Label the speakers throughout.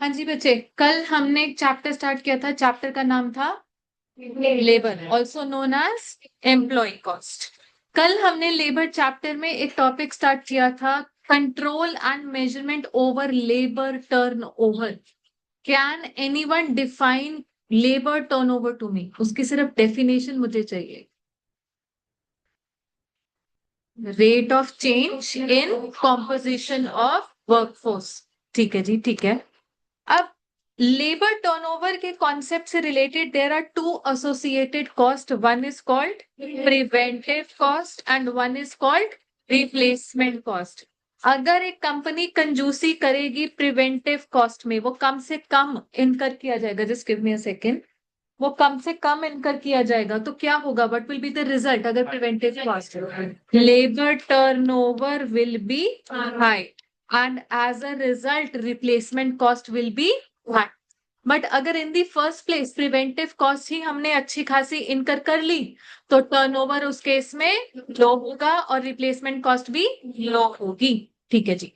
Speaker 1: हाँ जी बच्चे, कल हमने एक चैप्टर स्टार्ट किया था। चैप्टर का नाम था labour, also known as employ cost. कल हमने लेबर चैप्टर में एक टॉपिक स्टार्ट किया था, control and measurement over labour turn over. Can anyone define labour turn over to me? उसकी सिर्फ डेफिनेशन मुझे चाहिए। Rate of change in composition of workforce. ठीक है जी, ठीक है। अब लेबर टर्नओवर के कॉन्सेप्ट से related there are two associated cost. One is called preventive cost and one is called replacement cost. अगर एक कंपनी कंजूसी करेगी प्रिवेंटिव कॉस्ट में, वो कम से कम इनकर किया जाएगा, just give me a second, वो कम से कम इनकर किया जाएगा तो क्या होगा? What will be the result? अगर preventive cost, labour turnover will be high and as a result replacement cost will be high. But अगर in the first place preventive cost ही हमने अच्छी खासी इनकर कर ली तो टर्नओवर उस केस में लो होगा और रिप्लेसमेंट कॉस्ट भी लो होगी। ठीक है जी।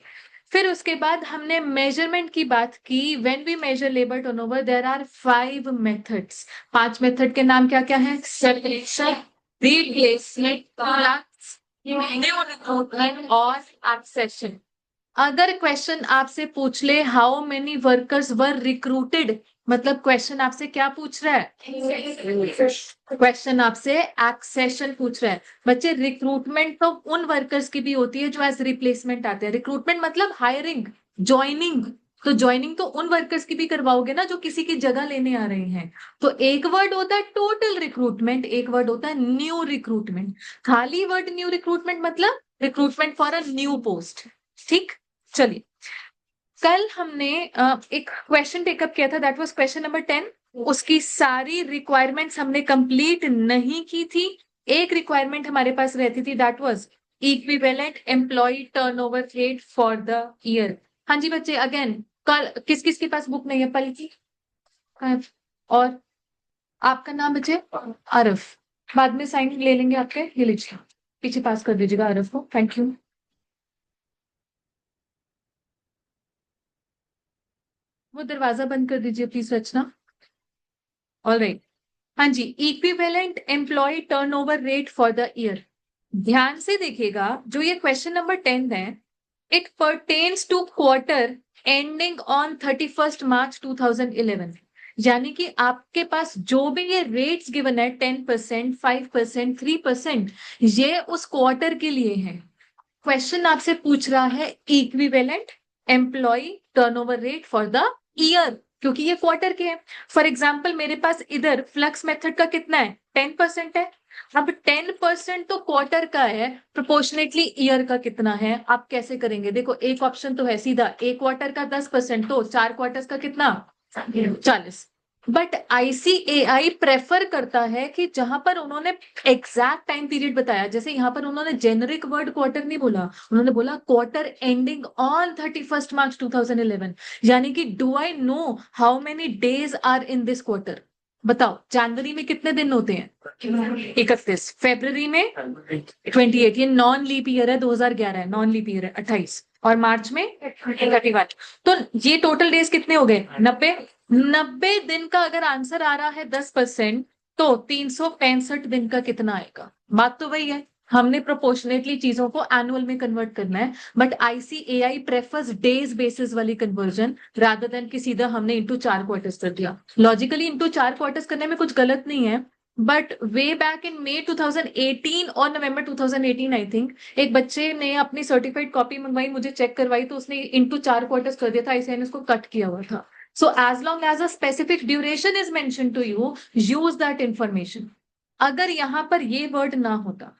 Speaker 1: फिर उसके बाद हमने मेजरमेंट की बात की। When we measure labour turnover there are 5 methods. 5 method के नाम क्या क्या है? Separation, replacement, plus, new recruitment और एक्सेशन। अगर क्वेश्चन आपसे पूछ ले how many workers were recruited, मतलब क्वेश्चन आपसे क्या पूछ रहा है? क्वेश्चन आपसे एक्सेशन पूछ रहा है। बच्चे रिक्रूटमेंट तो उन वर्कर्स की भी होती है जो एज रिप्लेसमेंट आते हैं। रिक्रूटमेंट मतलब हायरिंग, ज्वाइनिंग। तो ज्वाइनिंग तो उन वर्कर्स की भी करवाओगे ना जो किसी की जगह लेने आ रहे हैं। तो एक वर्ड होता है टोटल रिक्रूटमेंट, एक वर्ड होता है न्यू रिक्रूटमेंट। खाली वर्ड न्यू रिक्रूटमेंट मतलब recruitment for a new post. ठीक, चलिए। कल हमने एक क्वेश्चन टेकअप किया था, दैट वाज क्वेश्चन नंबर 10। उसकी सारी रिक्वायरमेंट्स हमने कंप्लीट नहीं की थी। एक रिक्वायरमेंट हमारे पास रहती थी, that was equivalent employ turnover rate for the year. हाँ जी बच्चे, अगेन कल किस किस के पास बुक नहीं है? पल की और आपका नाम बच्चे? आरफ। बाद में साइन ले लेंगे आपके, ये लीजिए, पीछे पास कर दीजिएगा आरफ को, थैंक यू। वो दरवाजा बंद कर दीजिए प्लीज रचना। All right. हाँ जी, equivalent employ turnover rate for the year. ध्यान से देखिएगा, जो ये क्वेश्चन नंबर 10 है, it pertains to quarter ending on 31 March 2011। यानी कि आपके पास जो भी ये रेट्स गिवन है 10%, 5%, 3%, ये उस क्वार्टर के लिए है। क्वेश्चन आपसे पूछ रहा है equivalent employ turnover rate for the year, क्योंकि ये क्वार्टर के हैं। फॉर एग्जाम्पल मेरे पास इधर फ्लक्स मेथड का कितना है? 10% है। अब 10% तो क्वार्टर का है, प्रोपोर्शनेटली ईयर का कितना है? आप कैसे करेंगे? देखो, एक ऑप्शन तो है सीधा, एक क्वार्टर का 10%, तो 4 क्वार्टर्स का कितना? 40। बट आईसीएआई प्रेफर करता है कि जहां पर उन्होंने एग्जैक्ट टाइम पीरियड बताया, जैसे यहां पर उन्होंने जेनरिक वर्ड क्वार्टर नहीं बोला, उन्होंने बोला क्वार्टर एंडिंग ऑन 31 मार्च 2011। यानी कि do I know how many days are in this quarter? बताओ, जनवरी में कितने दिन होते हैं? 31। फेब्रवरी में 28, ये नॉन लीप ईयर है, 2011 है, नॉन लीप ईयर है 28। और मार्च में 31। तो ये टोटल डेज कितने हो गए? 90। 90 दिन का अगर आंसर आ रहा है 10%, तो 365 दिन का कितना आएगा? बात तो वही है, हमने प्रोपोर्शनेटली चीजों को एनुअल में कन्वर्ट करना है। But ICAI prefers days basis वाली कन्वर्जन रादर देन कि सीधा हमने इंटू 4 क्वार्टर्स कर दिया। लॉजिकली इंटू 4 क्वार्टर्स करने में कुछ गलत नहीं है, बट वे बैक इन मई 2018 और नवंबर 2018 आई थिंक, एक बच्चे ने अपनी सर्टिफाइड कॉपी मंगवाई, मुझे चेक करवाई, तो उसने इंटू 4 क्वार्टर्स कर दिया था, ICAI ने उसको कट किया हुआ था। So as long as a specific duration is mentioned to you, use that information. अगर यहां पर ये वर्ड ना होता,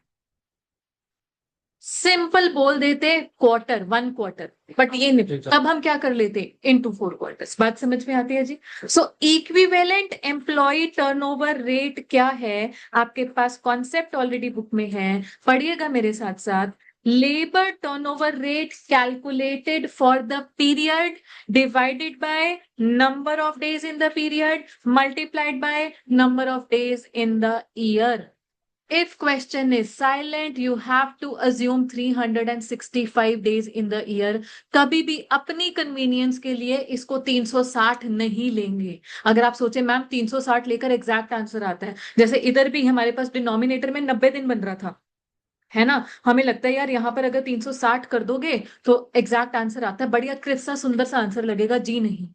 Speaker 1: सिंपल बोल देते क्वार्टर, 1 क्वार्टर, बट ये नहीं, तब हम क्या कर लेते? Into 4 quarters. बात समझ में आती है जी? सो इक्विवेलेंट एम्प्लॉय टर्नओवर रेट क्या है? आपके पास कॉन्सेप्ट ऑलरेडी बुक में है, पढ़िएगा मेरे साथ साथ। Labour turnover rate calculated for the period divided by number of days in the period multiplied by number of days in the year. If question is silent, you have to assume 365 days in the year. कभी भी अपनी convenience के लिए इसको 360 नहीं लेंगे. अगर आप सोचे मैम 360 लेकर एग्जैक्ट आंसर आता है, जैसे इधर भी हमारे पास डिनोमिनेटर में 90 दिन बन रहा था, है ना, हमें लगता है यार यहाँ पर अगर 360 कर दोगे तो एग्जैक्ट आंसर आता है, बढ़िया क्रिस्प सा सुंदर सा आंसर लगेगा. जी नहीं,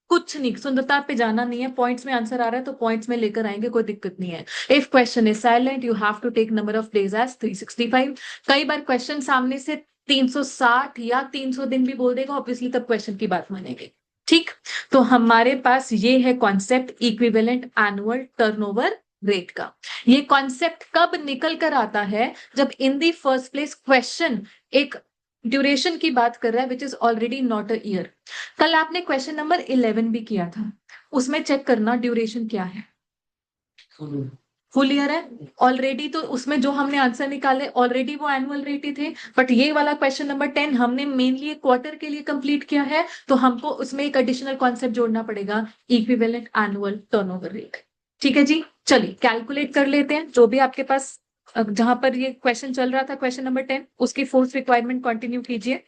Speaker 1: कुछ नहीं, सुंदरता पे जाना नहीं है, पॉइंट्स में आंसर आ रहा है तो पॉइंट्स में लेकर आएंगे, कोई दिक्कत नहीं है. If question is silent you have to take number of days as 365. कई बार क्वेश्चन सामने से 360 या 300 दिन भी बोल देगा, ऑब्वियसली तब क्वेश्चन की बात मानेंगे. ठीक, तो हमारे पास ये है concept equivalent annual turnover rate का. ये कॉन्सेप्ट कब निकल कर आता है, जब इन दी फर्स्ट प्लेस क्वेश्चन एक ड्यूरेशन की बात कर रहा है which is already not a year. कल आपने क्वेश्चन नंबर 11 भी किया था, उसमें चेक करना ड्यूरेशन क्या है, फुल ईयर है ऑलरेडी, तो उसमें जो हमने आंसर निकाले ऑलरेडी वो एनुअल रेट ही थे. बट ये वाला क्वेश्चन नंबर 10 हमने मेनली क्वार्टर के लिए कंप्लीट किया है, तो हमको उसमें एक एडिशनल कॉन्सेप्ट जोड़ना पड़ेगा, इक्विवेलेंट एनुअल टर्नओवर रेट. ठीक है जी, चलिए कैलकुलेट कर लेते हैं जो भी आपके पास जहां पर ये क्वेश्चन चल रहा था, क्वेश्चन नंबर 10, उसकी फोर्थ रिक्वायरमेंट कंटिन्यू कीजिए.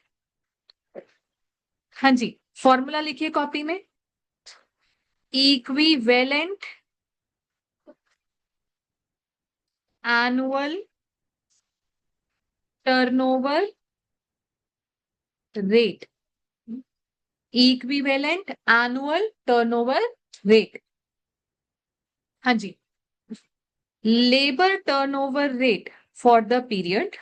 Speaker 1: हाँ जी, फॉर्मूला लिखिए कॉपी में. Equivalent annual turnover rate. Equivalent annual turnover rate. हाँ जी, labour turnover rate for the period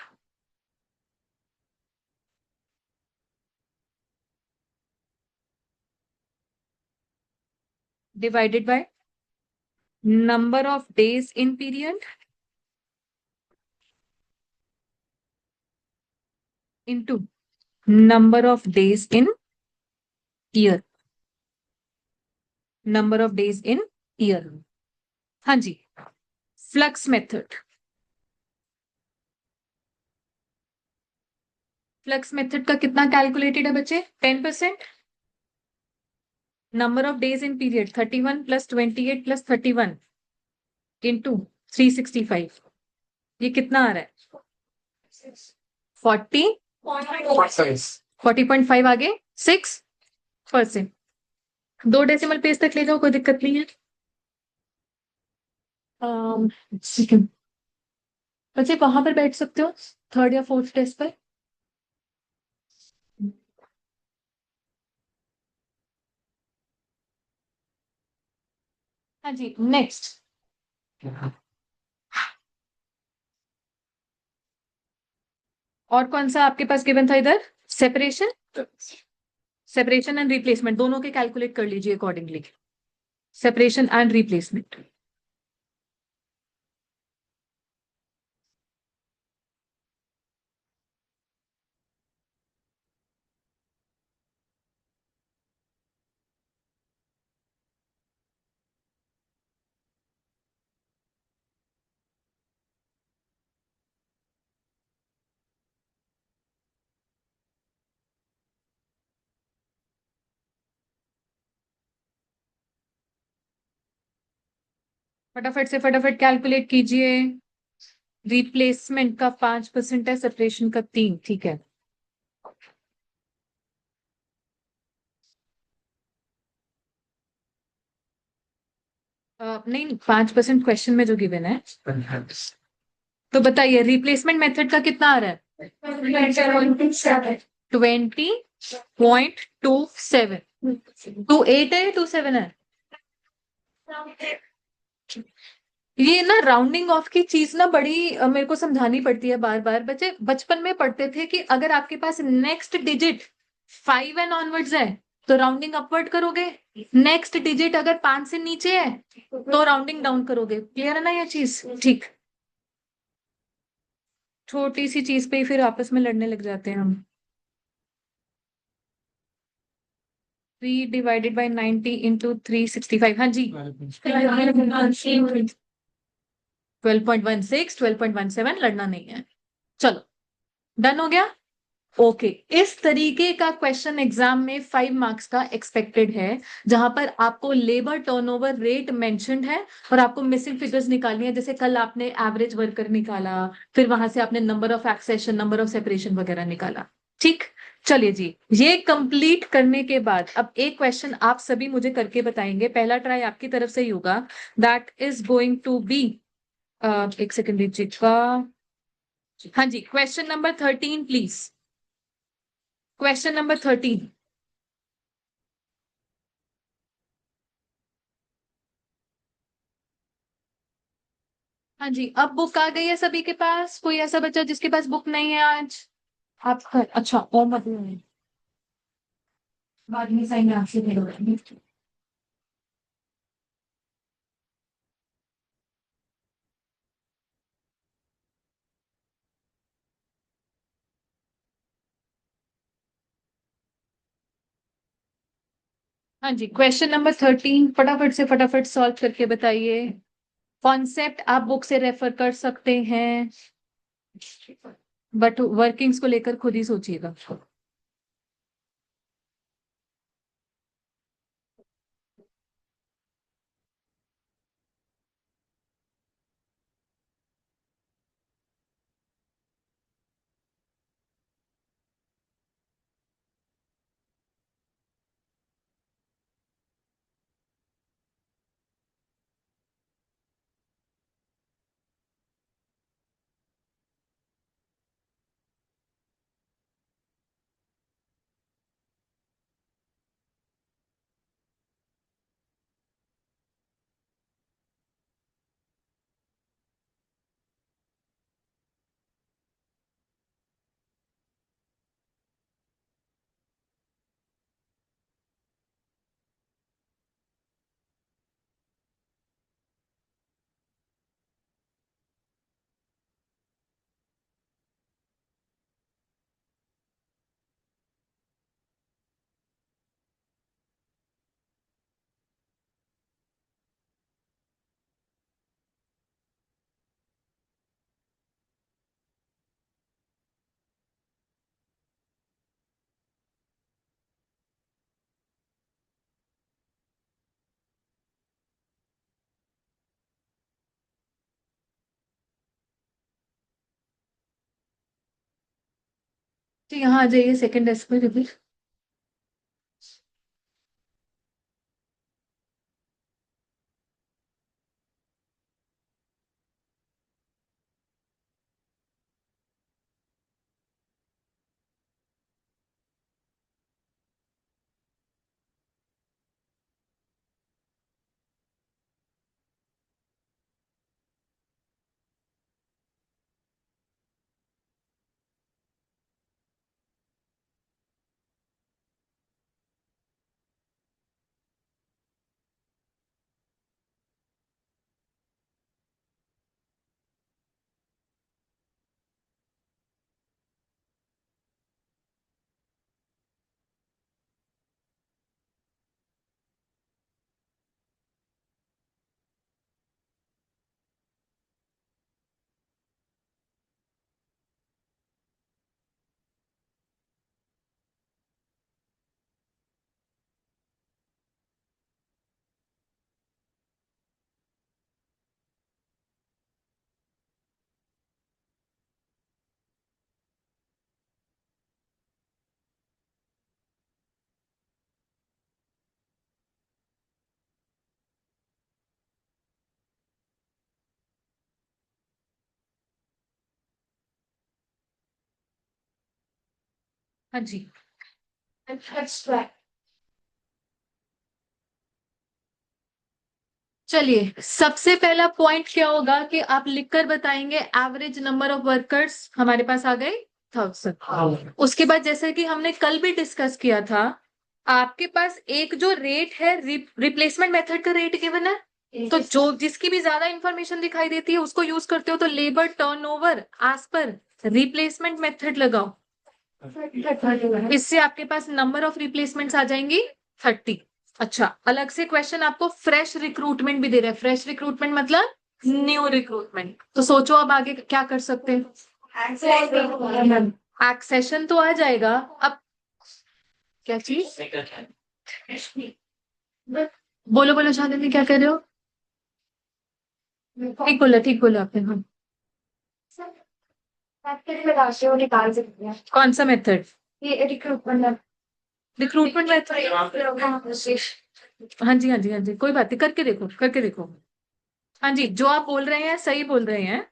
Speaker 1: divided by number of days in period into number of days in year. Number of days in year. हाँ जी, flux method. Flux method का कितना calculated है बच्चे? 10%. Number of days in period 31 plus 28 plus 31 into 365. ये कितना आ रहा है? 40.5 आगे 6%. 2 डेसिमल पेज तक ले जाओ, कोई दिक्कत नहीं है. बच्चे वहां पर बैठ सकते हो, थर्ड या फोर्थ डेस्क पर. हाँ जी, नेक्स्ट. और कौन सा आपके पास गिवन था इधर? सेपरेशन. सेपरेशन एंड रिप्लेसमेंट दोनों के कैलकुलेट कर लीजिए अकॉर्डिंगली. Separation and replacement. फटाफट से फटाफट कैलकुलेट कीजिए. रिप्लेसमेंट का 5% है, सेपरेशन का 3. ठीक है, नहीं 5% क्वेश्चन में जो गिवन है. तो बताइए रिप्लेसमेंट मेथड का कितना आ रहा है? 20.27. 28 है, 27 है. ये ना राउंडिंग ऑफ की चीज ना बड़ी मेरे को समझानी पड़ती है बार बार. बच्चे बचपन में पढ़ते थे कि अगर आपके पास नेक्स्ट डिजिट 5 एंड ऑनवर्ड्स है तो राउंडिंग अपवर्ड करोगे, नेक्स्ट डिजिट अगर 5 से नीचे है तो राउंडिंग डाउन करोगे. क्लियर है ना ये चीज? ठीक, छोटी सी चीज पे ही फिर आपस में लड़ने लग जाते हैं हम. 3 डिवाइडेड बाई 90 इंटू 365. हाँ जी, 12.16 12.17. लड़ना नहीं है. चलो, डन हो गया. ओके, इस तरीके का क्वेश्चन एग्जाम में 5 मार्क्स का एक्सपेक्टेड है, जहां पर आपको लेबर टर्नओवर रेट मेंशन्ड है और आपको मिसिंग फिगर्स निकालनी है। जैसे कल आपने एवरेज वर्कर निकाला, फिर वहां से आपने number of accession, number of separation वगैरह निकाला। ठीक, चलिए जी, ये कंप्लीट करने के बाद अब एक क्वेश्चन आप सभी मुझे करके बताएंगे। पहला ट्राई आपकी तरफ से ही होगा। That is going to be, एक सेकेंड दीजिएगा। हाँ जी, question number 13 please. Question number 13। हाँ जी, अब बुक आ गई है सभी के पास? कोई ऐसा बच्चा जिसके पास बुक नहीं है आज? आप अच्छा, ओ मतलब बाद में साइन आपसे दे दो। हाँ जी, क्वेश्चन नंबर 13 फटाफट से फटाफट सॉल्व करके बताइए। कॉन्सेप्ट आप बुक से रेफर कर सकते हैं, बट वर्किंग्स को लेकर खुद ही सोचिएगा। तो यहाँ आ जाइए सेकंड डेस्क पे रिपीट। हाँ जी, चलिए सबसे पहला पॉइंट क्या होगा कि आप लिखकर बताएंगे एवरेज नंबर ऑफ वर्कर्स हमारे पास आ गए 1000। उसके बाद जैसे कि हमने कल भी डिस्कस किया था, आपके पास एक जो रेट है, रिप्लेसमेंट मेथड का रेट गिवन है, तो जो जिसकी भी ज्यादा इंफॉर्मेशन दिखाई देती है उसको यूज करते हो, तो labour turnover as per replacement method लगाओ। इससे आपके पास नंबर ऑफ रिप्लेसमेंट्स आ जाएंगी 30। अच्छा, अलग से क्वेश्चन आपको फ्रेश रिक्रूटमेंट भी दे रहा है। फ्रेश रिक्रूटमेंट मतलब न्यू रिक्रूटमेंट। तो सोचो अब आगे क्या कर सकते हैं। एक्सेशन तो आ जाएगा। अब क्या चीज? बोलो बोलो शादी क्या कह रहे हो? ठीक बोला आपने। हाँ, निकाल सकते हैं। कौन सा मेथड? ये रिक्रूटमेंट। Recruitment method. हाँ जी हाँ जी हाँ जी, कोई बात नहीं, करके देखो करके देखो। हाँ जी, जो आप बोल रहे हैं सही बोल रहे हैं।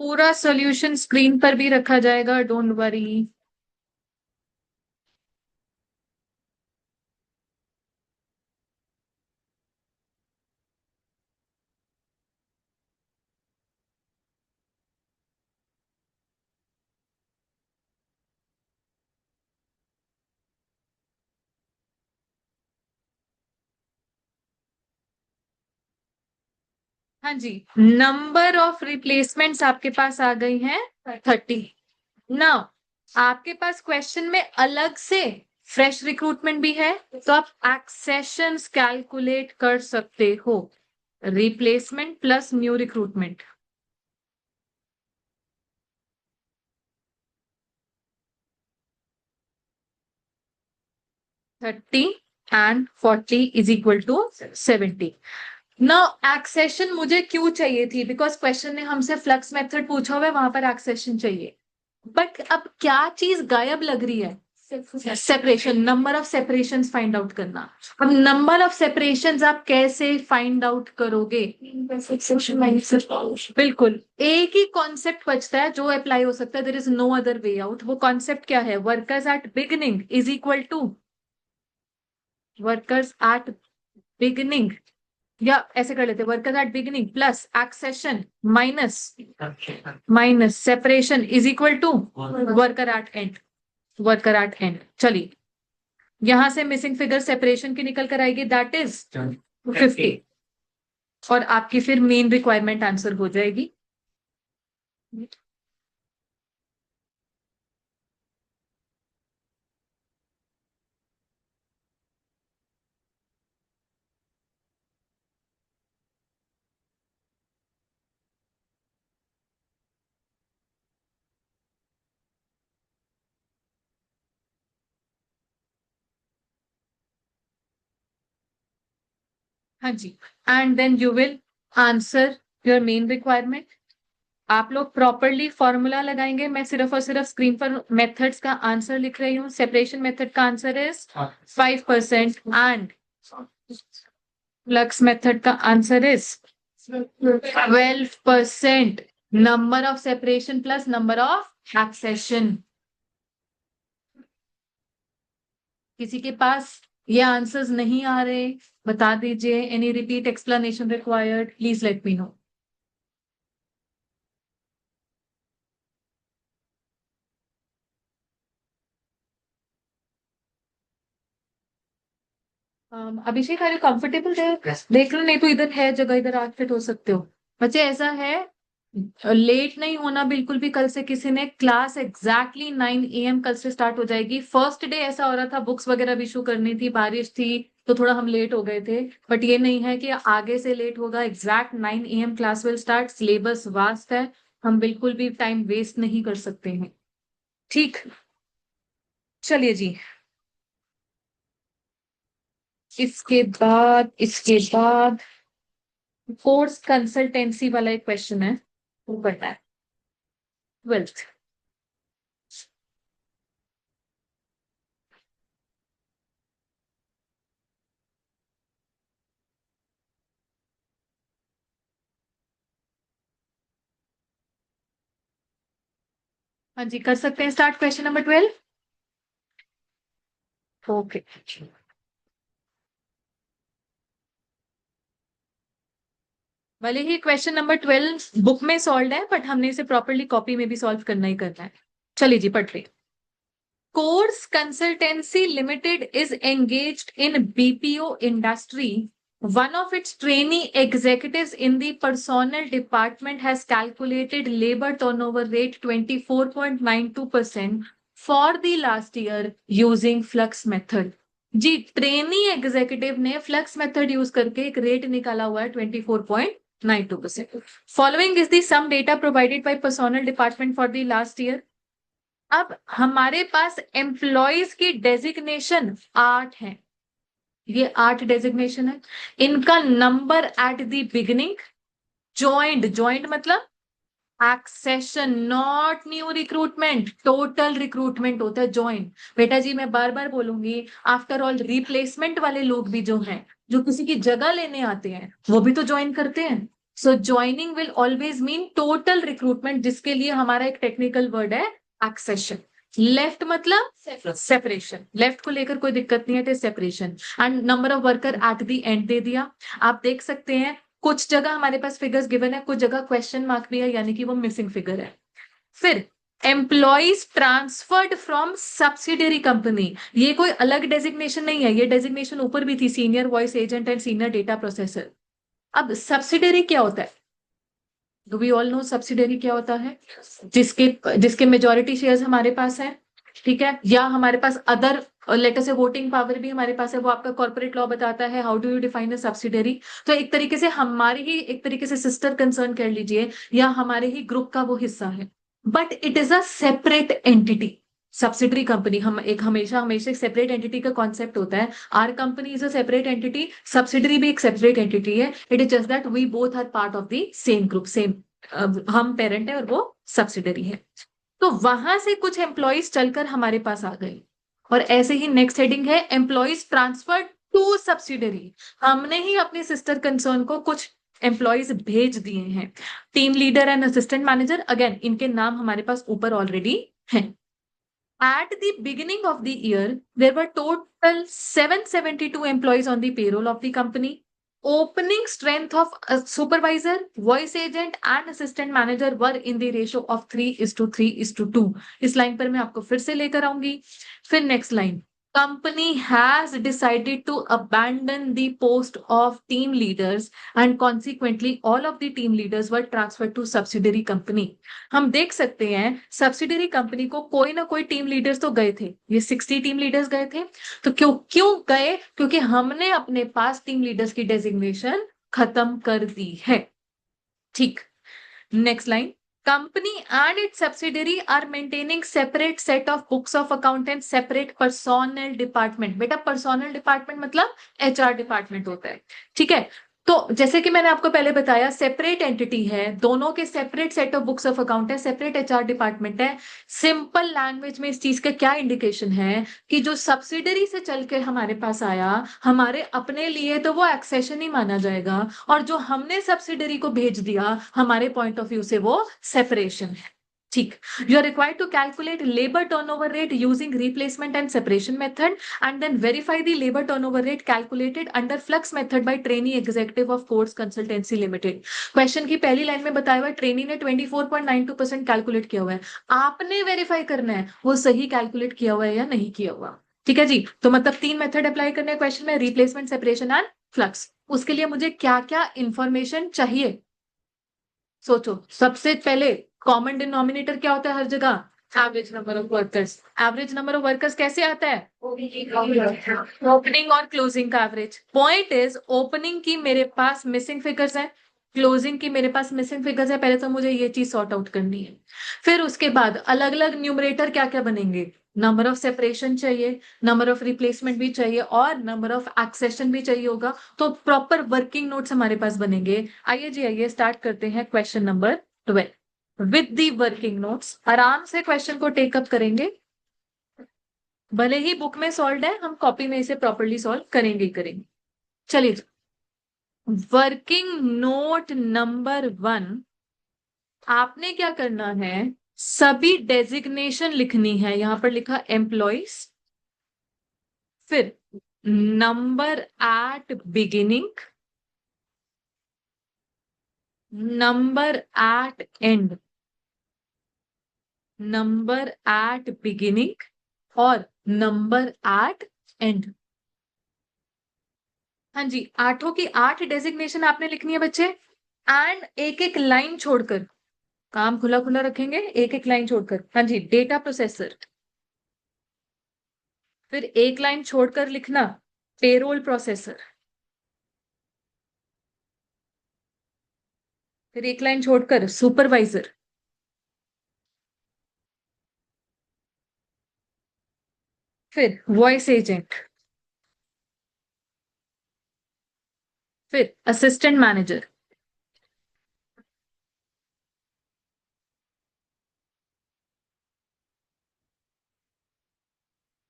Speaker 1: पूरा सॉल्यूशन स्क्रीन पर भी रखा जाएगा, डोंट वरी। हाँ जी, नंबर ऑफ रिप्लेसमेंट्स आपके पास आ गई हैं 30। नाउ आपके पास क्वेश्चन में अलग से फ्रेश रिक्रूटमेंट भी है, तो आप एक्सेशंस कैलकुलेट कर सकते हो। Replacement plus new recruitment. 30 and 40 is equal to 70। ना एक्सेशन मुझे क्यों चाहिए थी? बिकॉज क्वेश्चन ने हमसे फ्लक्स मेथड पूछा हुआ है, वहां पर एक्सेशन चाहिए। बट अब क्या चीज गायब लग रही है? Separation, number of separations find out करना। अब नंबर ऑफ सेपरेशंस आप कैसे फाइंड आउट करोगे? बिल्कुल, एक ही कॉन्सेप्ट बचता है जो अप्लाई हो सकता है, there is no other way out. वो कॉन्सेप्ट क्या है? Workers at beginning is equal to workers at beginning, या ऐसे कर लेते, workers at beginning plus accession minus separation is equal to worker at end. Worker at end, चलिए यहां से मिसिंग फिगर सेपरेशन की निकल कर आएगी, दैट इज 50। और आपकी फिर मेन रिक्वायरमेंट आंसर हो जाएगी। हाँ जी, and then you will answer your main requirement. आप लोग प्रॉपरली फॉर्मूला लगाएंगे, मैं सिर्फ और सिर्फ स्क्रीन पर मेथड्स का आंसर लिख रही हूँ। सेपरेशन मेथड का answer is 5% and flux method का answer is 12%। Number of separation plus number of accession. किसी के पास ये आंसर्स नहीं आ रहे, बता दीजिए। Any repeat explanation required, please let me know. Abhishek, are you comfortable there? देख लो, नहीं तो इधर है जगह, इधर आप फिट हो सकते हो। बच्चे ऐसा है, लेट नहीं होना बिल्कुल भी। कल से किसी ने क्लास एग्जैक्टली 9 AM कल से स्टार्ट हो जाएगी। फर्स्ट डे ऐसा हो रहा था, बुक्स वगैरह भी इशू करनी थी, बारिश थी तो थोड़ा हम लेट हो गए थे। बट ये नहीं है कि आगे से लेट होगा। Exact 9 AM class will start. Syllabus vast है, हम बिल्कुल भी टाइम वेस्ट नहीं कर सकते हैं। ठीक, चलिए जी। इसके बाद कोर्स कंसल्टेंसी वाला एक क्वेश्चन है, वो करना है। 12th। हाँ जी, कर सकते हैं स्टार्ट क्वेश्चन नंबर 12। ओके, भले ही क्वेश्चन नंबर 12 बुक में सॉल्व है, बट हमने इसे प्रॉपरली कॉपी में भी सॉल्व करना ही करना है। चलिए जी, पढ़ रही। Course consultancy limited is engaged in BPO industry. One of its trainee executives in the personnel department has calculated labor turnover rate 24.92% for the last year using flux method. जी, trainee executive ने flex method use करके एक रेट निकाला हुआ है 24.92%। Following is the sum data provided by personnel department for the last year. अब हमारे पास एम्प्लॉयज की डेजिग्नेशन 8 है, ये 8 डेजिग्नेशन है। इनका number at the beginning, joined, joined मतलब accession not new recruitment, total recruitment होता है ज्वाइन। बेटा जी मैं बार बार बोलूंगी, आफ्टर ऑल रिप्लेसमेंट वाले लोग भी जो हैं, जो किसी की जगह लेने आते हैं, वो भी तो ज्वाइन करते हैं। So joining will always mean total recruitment, जिसके लिए हमारा एक टेक्निकल वर्ड है एक्सेशन। लेफ्ट मतलब सेपरेशन, लेफ्ट को लेकर कोई दिक्कत नहीं है, तो separation. And number of worker at the end दे दिया। आप देख सकते हैं कुछ जगह हमारे पास फिगर्स गिवन है, कुछ जगह क्वेश्चन मार्क भी है, यानी कि वो मिसिंग फिगर है। फिर employees transferred from subsidiary company, ये कोई अलग डेजिग्नेशन नहीं है, ये डेजिग्नेशन ऊपर भी थी, senior voice agent and senior data processor. अब सब्सिडरी क्या होता है? Do we all know subsidiary क्या होता है? जिसके जिसके मेजोरिटी शेयर्स हमारे पास है, ठीक है, या हमारे पास अदर लेटर से वोटिंग पावर भी हमारे पास है, वो आपका कॉर्पोरेट लॉ बताता है how do you define a subsidiary. तो एक तरीके से हमारी ही, एक तरीके से सिस्टर कंसर्न कर लीजिए, या हमारे ही ग्रुप का वो हिस्सा है, but it is a separate entity. Subsidiary company, हम एक हमेशा हमेशा सेपरेट एंटिटी का कॉन्सेप्ट होता है। Our company is a separate entity, subsidiary भी एक सेपरेट एंटिटी है। It is just that we both are part of the same group, same, हम पेरेंट है और वो सब्सिडरी है। तो वहां से कुछ एम्प्लॉयज चलकर हमारे पास आ गए, और ऐसे ही नेक्स्ट हेडिंग है एम्प्लॉयज ट्रांसफर टू सब्सिडरी। हमने ही अपने सिस्टर कंसर्न को कुछ एम्प्लॉयज भेज दिए हैं। Team leader and assistant manager, again इनके नाम हमारे पास ऊपर ऑलरेडी हैं। At the beginning of the year, there were total 772 employees on the payroll of the company. Opening strength of a supervisor, voice agent and assistant manager were in the ratio of 3:3:2। इस line पर मैं आपको फिर से लेकर आऊंगी। फिर next line, company has decided to abandon the post of team leaders and consequently all of the team leaders were transferred to subsidiary company। हम देख सकते हैं सब्सिडरी कंपनी को कोई ना कोई टीम लीडर्स तो गए थे, ये 60 टीम लीडर्स गए थे। तो क्यों क्यों गए? क्योंकि हमने अपने पास टीम लीडर्स की डेजिग्नेशन खत्म कर दी है। ठीक, next line, company and its subsidiary are maintaining separate set of books of account and separate personnel department. बेटा पर्सोनल डिपार्टमेंट मतलब एचआर डिपार्टमेंट होता है, ठीक है। तो जैसे कि मैंने आपको पहले बताया, सेपरेट एंटिटी है, दोनों के separate set of books of account है, सेपरेट एचआर डिपार्टमेंट है। सिंपल लैंग्वेज में इस चीज का क्या इंडिकेशन है कि जो सब्सिडरी से चल के हमारे पास आया, हमारे अपने लिए तो वो एक्सेशन ही माना जाएगा, और जो हमने सब्सिडरी को भेज दिया, हमारे पॉइंट ऑफ व्यू से वो सेपरेशन है। ठीक, you are required to calculate labour turnover rate using replacement and separation method and then verify the labour turnover rate calculated under flux method by trainee executive of course consultancy limited. Question की पहली line में बताया हुआ है trainee ने 24.92% calculate किया हुआ है, आपने वेरीफाई करना है वो सही कैलकुलेट किया हुआ है या नहीं किया हुआ। ठीक है जी, तो मतलब 3 मेथड अप्लाई करने हैं क्वेश्चन में, रिप्लेसमेंट, सेपरेशन एंड फ्लक्स। उसके लिए मुझे क्या क्या इंफॉर्मेशन चाहिए? सोचो, सबसे पहले कॉमन डिनोमिनेटर क्या होता है हर जगह? Average number of workers. Average number of workers कैसे आता है? ओपनिंग और क्लोजिंग का एवरेज। पॉइंट इज ओपनिंग की मेरे पास मिसिंग फिगर्स है, क्लोजिंग की मेरे पास मिसिंग फिगर्स है, पहले तो मुझे ये चीज सॉर्ट आउट करनी है। फिर उसके बाद अलग अलग न्यूमरेटर क्या क्या बनेंगे? नंबर ऑफ सेपरेशन चाहिए, नंबर ऑफ रिप्लेसमेंट भी चाहिए, और नंबर ऑफ एक्सेशन भी चाहिए होगा। तो प्रॉपर वर्किंग नोट्स हमारे पास बनेंगे। आइए जी, आइए स्टार्ट करते हैं question number 12 with the working notes. आराम से क्वेश्चन को टेकअप करेंगे, भले ही बुक में सॉल्व है, हम कॉपी में इसे प्रॉपरली सॉल्व करेंगे ही करेंगे। चलिए, वर्किंग नोट नंबर 1, आपने क्या करना है, सभी डेजिग्नेशन लिखनी है। यहां पर लिखा एम्प्लॉइज, फिर number at beginning, number at end, number at beginning और नंबर एट एंड। हाँ जी, आठों की 8 डेजिग्नेशन आपने लिखनी है बच्चे, एंड एक एक लाइन छोड़कर, काम खुला खुला रखेंगे, एक एक लाइन छोड़कर। हाँ जी, डेटा प्रोसेसर, फिर एक लाइन छोड़कर लिखना पेरोल प्रोसेसर, फिर एक लाइन छोड़कर सुपरवाइजर, फिर वॉइस एजेंट, फिर असिस्टेंट मैनेजर,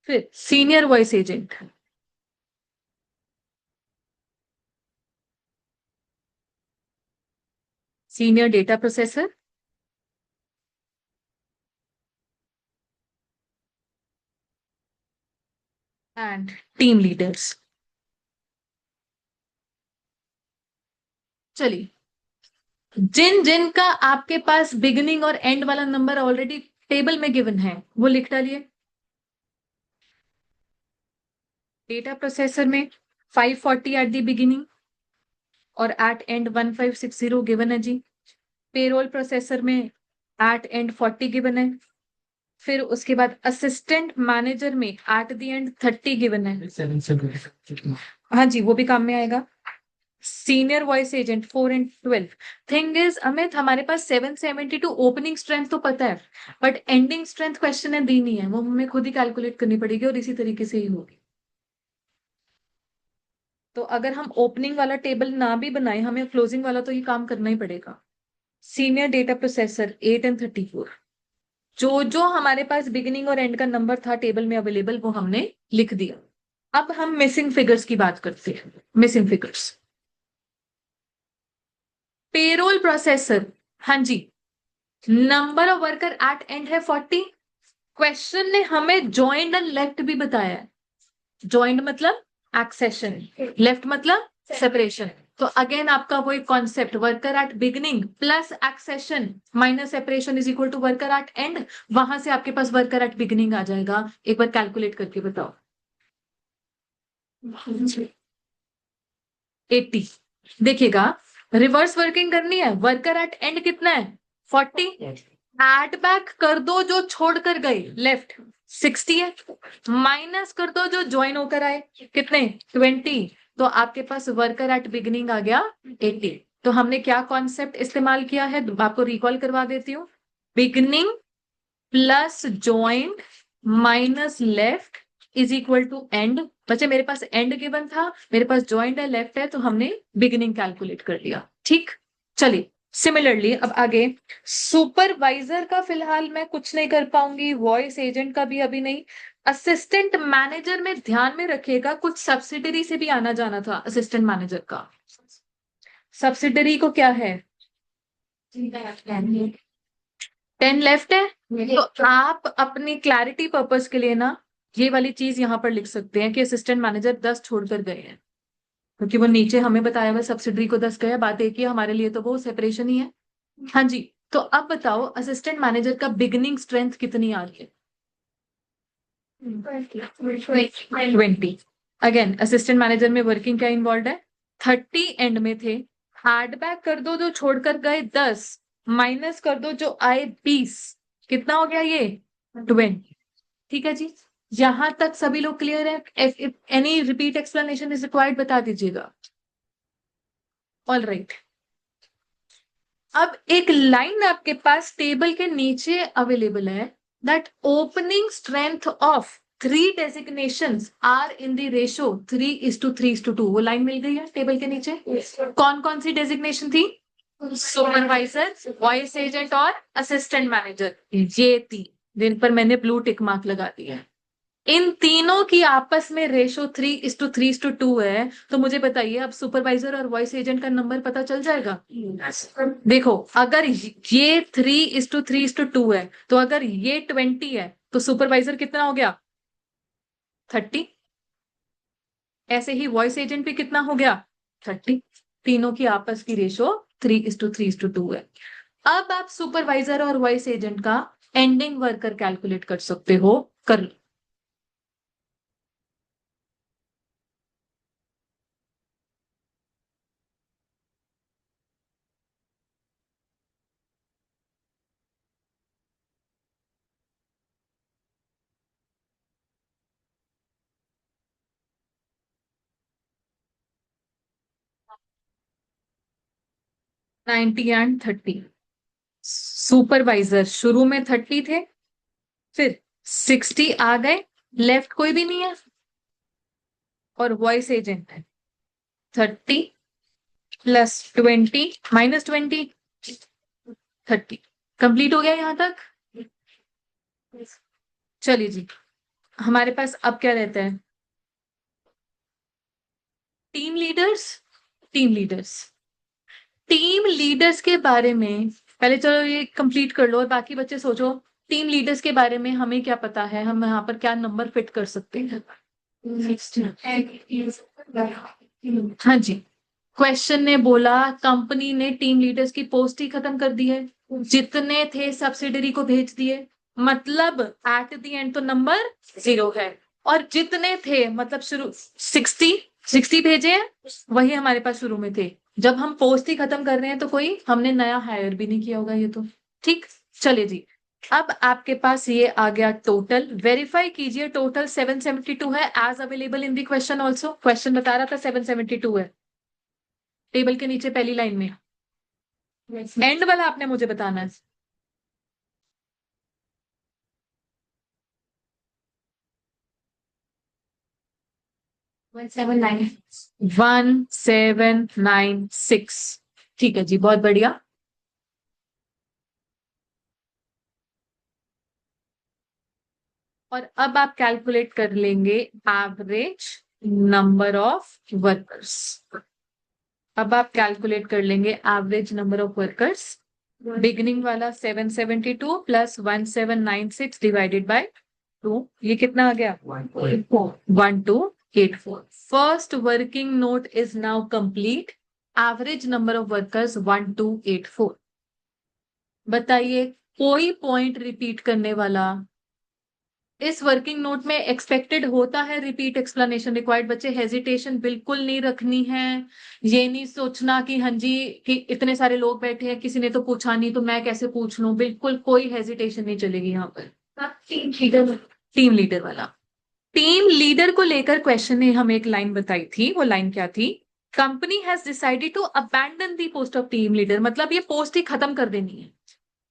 Speaker 1: फिर senior voice agent, senior data processor and team leaders. चलिए, जिन जिन का आपके पास बिगिनिंग और एंड वाला नंबर ऑलरेडी टेबल में गिवन है वो लिख डालिए। डेटा प्रोसेसर में 540 एट द बिगिनिंग और एट एंड 1560 गिवन है जी। पेरोल प्रोसेसर में एट एंड 40 गिवन है। फिर उसके बाद असिस्टेंट मैनेजर में एट द एंड 30 गिवन है। हाँ जी, वो भी काम में आएगा। Senior voice agent 4 and 12। Thing is Amit, हमारे पास 772 ओपनिंग स्ट्रेंथ तो पता है, बट एंडिंग स्ट्रेंथ क्वेश्चन ने दी नहीं है, वो हमें खुद ही कैलकुलेट करनी पड़ेगी और इसी तरीके से ही होगी। तो अगर हम ओपनिंग वाला टेबल ना भी बनाए, हमें क्लोजिंग वाला तो ये काम करना ही पड़ेगा। सीनियर डेटा प्रोसेसर 8 एंड 34, जो जो हमारे पास बिगिनिंग और एंड का नंबर था टेबल में अवेलेबल वो हमने लिख दिया। अब हम मिसिंग फिगर्स की बात करते हैं। मिसिंग फिगर्स, पेरोल प्रोसेसर, हाँ जी, number of worker at end है 40। क्वेश्चन ने हमें ज्वाइंट एंड लेफ्ट भी बताया है। ज्वाइंट मतलब एक्सेशन, लेफ्ट मतलब सेपरेशन। तो अगेन आपका वही concept, worker at beginning plus accession minus separation is equal to worker at end. वहां से आपके पास वर्कर एट बिगिनिंग आ जाएगा। एक बार कैलकुलेट करके बताओ। 80। देखिएगा, रिवर्स वर्किंग करनी है। वर्कर एट एंड कितना है 40। एड बैक कर दो जो छोड़ कर गए लेफ्ट 60 है, माइनस कर दो जो ज्वाइन होकर आए कितने 20। तो आपके पास वर्कर एट बिगिनिंग आ गया 80। तो हमने क्या कॉन्सेप्ट इस्तेमाल किया है, आपको रिकॉल करवा देती हूँ। Beginning plus joint minus left is equal to end. बच्चे मेरे पास एंड गिवन था, मेरे पास ज्वाइंट है, लेफ्ट है, तो हमने बिगिनिंग कैलकुलेट कर लिया। ठीक, चलिए सिमिलरली अब आगे। सुपरवाइजर का फिलहाल मैं कुछ नहीं कर पाऊंगी, वॉइस एजेंट का भी अभी नहीं। असिस्टेंट मैनेजर में ध्यान में रखिएगा, कुछ सब्सिडरी से भी आना जाना था असिस्टेंट मैनेजर का। सब्सिडरी को क्या है 10 लेफ्ट है। तो आप अपनी क्लैरिटी पर्पस के लिए ना ये वाली चीज यहां पर लिख सकते हैं कि असिस्टेंट मैनेजर 10 छोड़कर गए हैं, क्योंकि वो नीचे हमें बताया हुआ सब्सिडरी को 10 गया, बात एक ही है, हमारे लिए तो वो सेपरेशन ही है। हाँ जी, तो अब बताओ असिस्टेंट मैनेजर का बिगिनिंग स्ट्रेंथ कितनी आ रही है 20। अगेन असिस्टेंट मैनेजर में वर्किंग क्या इन्वॉल्व है 30 एंड में थे। एड बैक कर दो जो छोड़कर गए 10, माइनस कर दो जो आए 20, कितना हो गया ये 20। ठीक है जी, यहां तक सभी लोग क्लियर है? Any repeat explanation is required बता दीजिएगा। ऑल राइट, अब एक लाइन आपके पास टेबल के नीचे अवेलेबल है, that opening strength of 3 designations are in the ratio 3:3:2। वो लाइन मिल गई है टेबल के नीचे। कौन कौन सी डेजिग्नेशन थी? सुपरवाइजर, वॉइस एजेंट और असिस्टेंट मैनेजर, ये 3 जिन पर मैंने ब्लू टिक मार्क लगा दिया है। इन तीनों की आपस में रेशो 3:3:2 है। तो मुझे बताइए अब सुपरवाइजर और वॉइस एजेंट का नंबर पता चल जाएगा। देखो, अगर ये 3:3:2 है, तो अगर ये 20 है तो सुपरवाइजर कितना हो गया 30। ऐसे ही वॉइस एजेंट भी कितना हो गया 30। तीनों की आपस की रेशो 3:3:2 है। अब आप सुपरवाइजर और वॉइस एजेंट का एंडिंग वर्कर कैलकुलेट कर सकते हो, कर लो। 90 एंड 30। सुपरवाइजर शुरू में 30 थे, फिर 60 आ गए, लेफ्ट कोई भी नहीं है, और वॉइस एजेंट है। 30 प्लस 20 माइनस 20, 30। कंप्लीट हो गया यहां तक। चलिए जी, हमारे पास अब क्या रहता है? Team leaders. Team leaders team leaders के बारे में पहले चलो ये कंप्लीट कर लो, और बाकी बच्चे सोचो टीम लीडर्स के बारे में हमें क्या पता है, हम यहाँ पर क्या नंबर फिट कर सकते हैं। हाँ जी, क्वेश्चन ने बोला कंपनी ने टीम लीडर्स की पोस्ट ही खत्म कर दी है, जितने थे सब्सिडरी को भेज दिए, मतलब एट द एंड तो नंबर 0 है। और जितने थे मतलब शुरू 60 भेजे हैं, वही हमारे पास शुरू में थे। जब हम पोस्ट ही खत्म कर रहे हैं तो कोई हमने नया हायर भी नहीं किया होगा ये तो। ठीक, चलिए जी, अब आपके पास ये आ गया टोटल। वेरीफाई कीजिए, टोटल 772 है as available in the question also. Question बता रहा था 772 है टेबल के नीचे पहली लाइन में। एंड वाला आपने मुझे बताना है। 1796। ठीक है जी, बहुत बढ़िया। और अब आप कैलकुलेट कर लेंगे एवरेज नंबर ऑफ वर्कर्स। अब आप कैलकुलेट कर लेंगे average number of workers. Beginning वाला 772 प्लस 1796 डिवाइडेड बाय 2, ये कितना आ गया? 1284। First working note is now complete. Average number of workers 1284। बताइए, कोई पॉइंट रिपीट करने वाला? इस वर्किंग नोट में एक्सपेक्टेड होता है रिपीट एक्सप्लेनेशन रिक्वायर्ड। बच्चे हेजिटेशन बिल्कुल नहीं रखनी है। ये नहीं सोचना कि हाँ जी कि इतने सारे लोग बैठे हैं, किसी ने तो पूछा नहीं तो मैं कैसे पूछ लूं। बिल्कुल कोई हेजिटेशन नहीं चलेगी यहाँ पर। टीम लीडर वाला, टीम लीडर को लेकर क्वेश्चन ने हमें एक लाइन बताई थी। वो लाइन क्या थी? Company has decided to abandon the post of team leader, मतलब ये पोस्ट ही खत्म कर देनी है।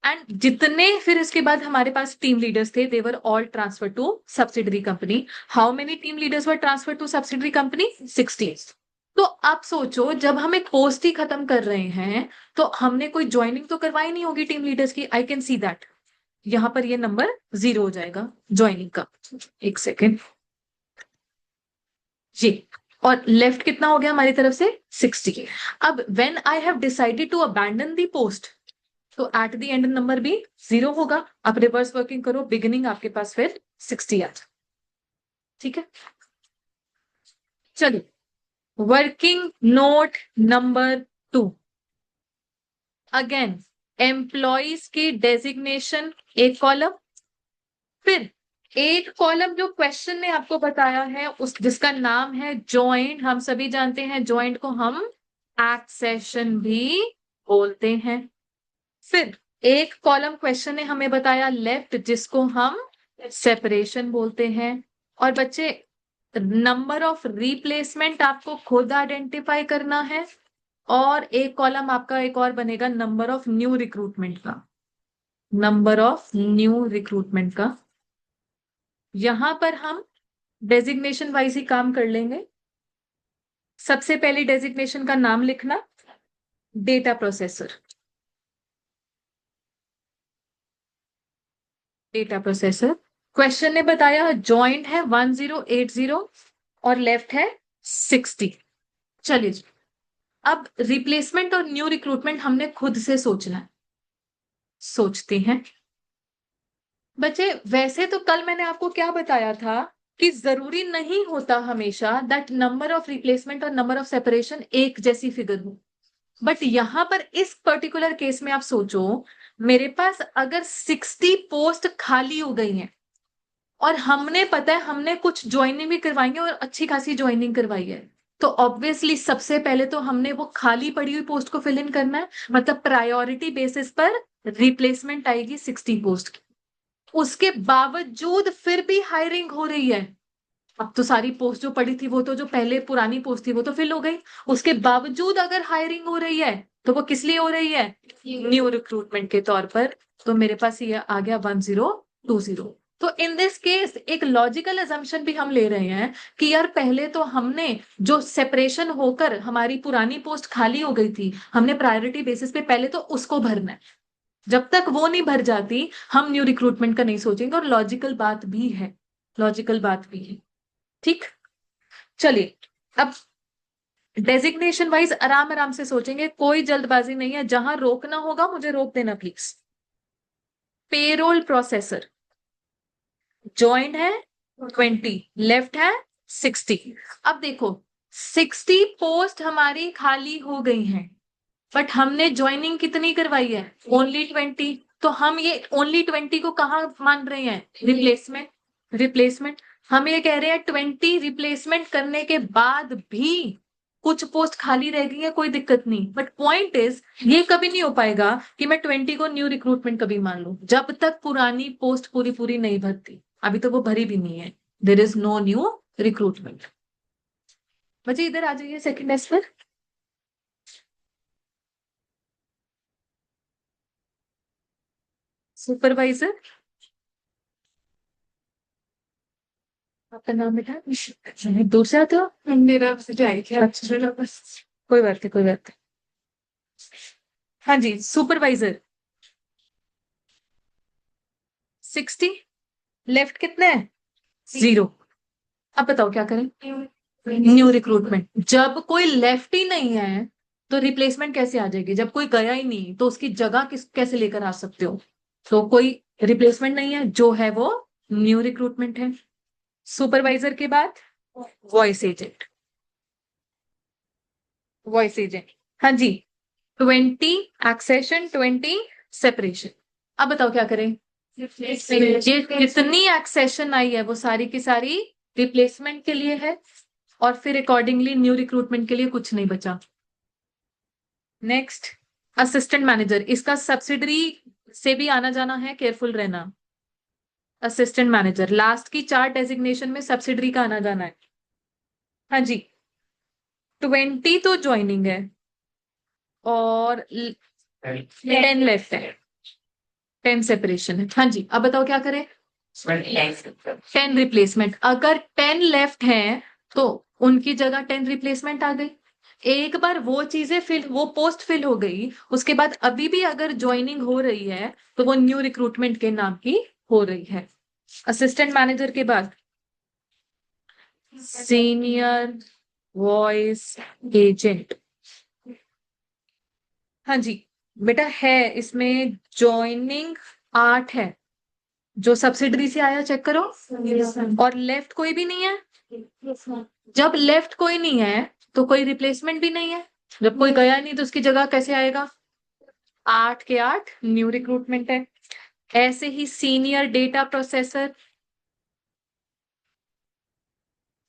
Speaker 1: एंड जितने फिर इसके बाद हमारे पास टीम लीडर्स थे, they were all transfer to subsidiary company. How many team leaders were transfer to subsidiary company? 60। तो अब सोचो, जब हम एक पोस्ट ही खत्म कर रहे हैं तो हमने कोई ज्वाइनिंग तो करवाई नहीं होगी टीम लीडर्स की। आई कैन सी दैट यहां पर ये नंबर 0 हो जाएगा ज्वाइनिंग का। एक सेकेंड जी। और लेफ्ट कितना हो गया हमारी तरफ से? 60। अब when I have decided to abandon the post, तो एट द एंड नंबर भी 0 होगा। आप रिवर्स वर्किंग करो, बिगिनिंग आपके पास फिर 60 आ जाए। ठीक है, चलिए working note number 2। Again employees की डेजिग्नेशन एक कॉलम, फिर एक कॉलम जो क्वेश्चन ने आपको बताया है उस जिसका नाम है जॉइंट। हम सभी जानते हैं जॉइंट को हम एक्सेशन भी बोलते हैं। फिर एक कॉलम क्वेश्चन ने हमें बताया लेफ्ट, जिसको हम सेपरेशन बोलते हैं। और बच्चे नंबर ऑफ रिप्लेसमेंट आपको खुद आइडेंटिफाई करना है। और एक कॉलम आपका एक और बनेगा नंबर ऑफ न्यू रिक्रूटमेंट का। नंबर ऑफ न्यू रिक्रूटमेंट का, यहां पर हम डेजिग्नेशन वाइज ही काम कर लेंगे। सबसे पहले डेजिग्नेशन का नाम लिखना, data processor. Data processor question ने बताया जॉइंट है 1080 और लेफ्ट है 60। चलिए जी, अब रिप्लेसमेंट और न्यू रिक्रूटमेंट हमने खुद से सोचना है। सोचते हैं बच्चे। वैसे तो कल मैंने आपको क्या बताया था कि जरूरी नहीं होता हमेशा दैट नंबर ऑफ रिप्लेसमेंट और नंबर ऑफ सेपरेशन एक जैसी फिगर हो। बट यहां पर इस पर्टिकुलर केस में आप सोचो, मेरे पास अगर 60 पोस्ट खाली हो गई हैं और हमने पता है हमने कुछ ज्वाइनिंग भी करवाएंगे और अच्छी खासी ज्वाइनिंग करवाई है, तो ऑब्वियसली सबसे पहले तो हमने वो खाली पड़ी हुई पोस्ट को फिल इन करना है। मतलब प्रायोरिटी बेसिस पर रिप्लेसमेंट आएगी 60 पोस्ट की। उसके बावजूद फिर भी हायरिंग हो रही है। अब तो सारी पोस्ट जो पड़ी थी वो तो जो पहले पुरानी पोस्ट थी वो तो फिल हो गई। उसके बावजूद अगर हायरिंग हो रही है तो वो किस लिए हो रही है? न्यू रिक्रूटमेंट के तौर पर। तो मेरे पास ये आ गया 1020। तो इन दिस केस एक लॉजिकल अजम्पशन भी हम ले रहे हैं कि यार पहले तो हमने जो सेपरेशन होकर हमारी पुरानी पोस्ट खाली हो गई थी, हमने प्रायोरिटी बेसिस पे पहले तो उसको भरना है। जब तक वो नहीं भर जाती हम न्यू रिक्रूटमेंट का नहीं सोचेंगे, और लॉजिकल बात भी है, लॉजिकल बात भी है। ठीक, चलिए अब डेजिग्नेशन वाइज आराम आराम से सोचेंगे, कोई जल्दबाजी नहीं है, जहां रोकना होगा मुझे रोक देना प्लीज। पेरोल प्रोसेसर ज्वाइंट है 20, लेफ्ट है 60। अब देखो 60 पोस्ट हमारी खाली हो गई हैं, बट हमने ज्वाइनिंग कितनी करवाई है? ओनली 20। तो हम ये ओनली 20 को कहाँ मान रहे हैं? रिप्लेसमेंट। रिप्लेसमेंट हम ये कह रहे हैं 20 रिप्लेसमेंट करने के बाद भी कुछ पोस्ट खाली रह गई है, कोई दिक्कत नहीं, बट पॉइंट इज ये कभी नहीं हो पाएगा कि मैं 20 को न्यू रिक्रूटमेंट कभी मान लूं जब तक पुरानी पोस्ट पूरी पूरी नहीं भरती। अभी तो वो भरी भी नहीं है, there is no new recruitment. बच्चे इधर आ जाइए सेकंड डेस्क पर। सुपरवाइजर, आपका नाम बेटा? दूर से आते हो? मेरा अच्छा, बस कोई बात नहीं, कोई बात नहीं। हाँ जी, सुपरवाइजर 60, लेफ्ट कितने हैं? 0। अब बताओ क्या करें? New recruitment. जब कोई लेफ्ट ही नहीं है तो रिप्लेसमेंट कैसे आ जाएगी? जब कोई गया ही नहीं तो उसकी जगह कैसे लेकर आ सकते हो? तो कोई रिप्लेसमेंट नहीं है, जो है वो न्यू रिक्रूटमेंट है। सुपरवाइजर के बाद वॉइस एजेंट। वॉइस एजेंट, हाँ जी, 20 एक्सेशन, 20 सेपरेशन। अब बताओ क्या करें? ये जितनी एक्सेशन आई है वो सारी की सारी रिप्लेसमेंट के लिए है, और फिर अकॉर्डिंगली न्यू रिक्रूटमेंट के लिए कुछ नहीं बचा। नेक्स्ट, असिस्टेंट मैनेजर, इसका सब्सिडरी से भी आना जाना है, केयरफुल रहना। असिस्टेंट मैनेजर लास्ट की 4 डेजिग्नेशन में सब्सिडरी का आना जाना है। हाँ जी, 20 तो ज्वाइनिंग है और 10 लेफ्ट है, 10 सेपरेशन है। हाँ जी, अब बताओ क्या करें? 10 रिप्लेसमेंट। अगर 10 लेफ्ट है तो उनकी जगह 10 रिप्लेसमेंट आ गई। एक बार वो चीजें फिल, वो पोस्ट फिल हो गई, उसके बाद अभी भी अगर ज्वाइनिंग हो रही है तो वो न्यू रिक्रूटमेंट के नाम की हो रही है। असिस्टेंट मैनेजर के बाद सीनियर वॉइस एजेंट। हाँ जी बेटा, है इसमें ज्वाइनिंग 8 है, जो सब्सिडरी से आया चेक करो। और लेफ्ट कोई भी नहीं है। जब लेफ्ट कोई नहीं है तो कोई रिप्लेसमेंट भी नहीं है, जब कोई गया नहीं तो उसकी जगह कैसे आएगा? 8 के 8 न्यू रिक्रूटमेंट है। ऐसे ही सीनियर डेटा प्रोसेसर,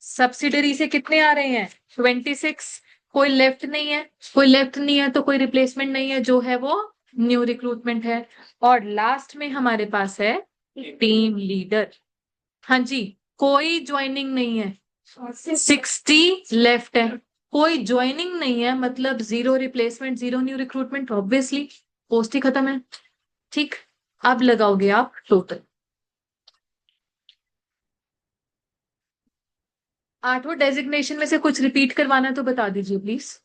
Speaker 1: सब्सिडरी से कितने आ रहे हैं? 26। कोई लेफ्ट नहीं है, कोई लेफ्ट नहीं है तो कोई रिप्लेसमेंट नहीं है, जो है वो न्यू रिक्रूटमेंट है। और लास्ट में हमारे पास है टीम लीडर। हाँ जी, कोई ज्वाइनिंग नहीं है, 60 लेफ्ट है, कोई ज्वाइनिंग नहीं है, मतलब 0 replacement, 0 new recruitment, obviously post ही खत्म है। ठीक, अब लगाओगे आप टोटल। 8वां डेजिग्नेशन में से कुछ रिपीट करवाना है तो बता दीजिए please.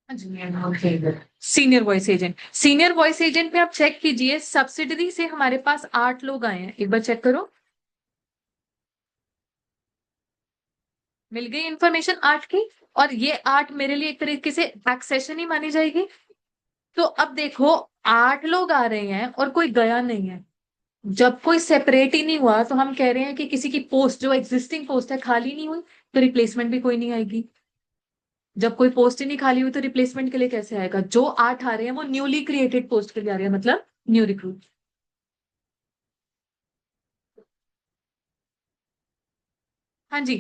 Speaker 1: Senior voice agent, senior voice agent पे आप चेक कीजिए, सब्सिडरी से हमारे पास 8 लोग आए हैं, एक बार चेक करो। मिल गई इंफॉर्मेशन 8 की, और ये 8 मेरे लिए एक तरीके से एक्सेशन ही मानी जाएगी। तो अब देखो 8 लोग आ रहे हैं और कोई गया नहीं है, जब कोई सेपरेट ही नहीं हुआ तो हम कह रहे हैं कि किसी की पोस्ट जो एग्जिस्टिंग पोस्ट है खाली नहीं हुई, तो रिप्लेसमेंट भी कोई नहीं आएगी। जब कोई पोस्ट ही नहीं खाली हुई तो रिप्लेसमेंट के लिए कैसे आएगा? जो 8 आ रहे हैं वो न्यूली क्रिएटेड पोस्ट के लिए आ रहे हैं, मतलब न्यू रिक्रूट। हाँ जी,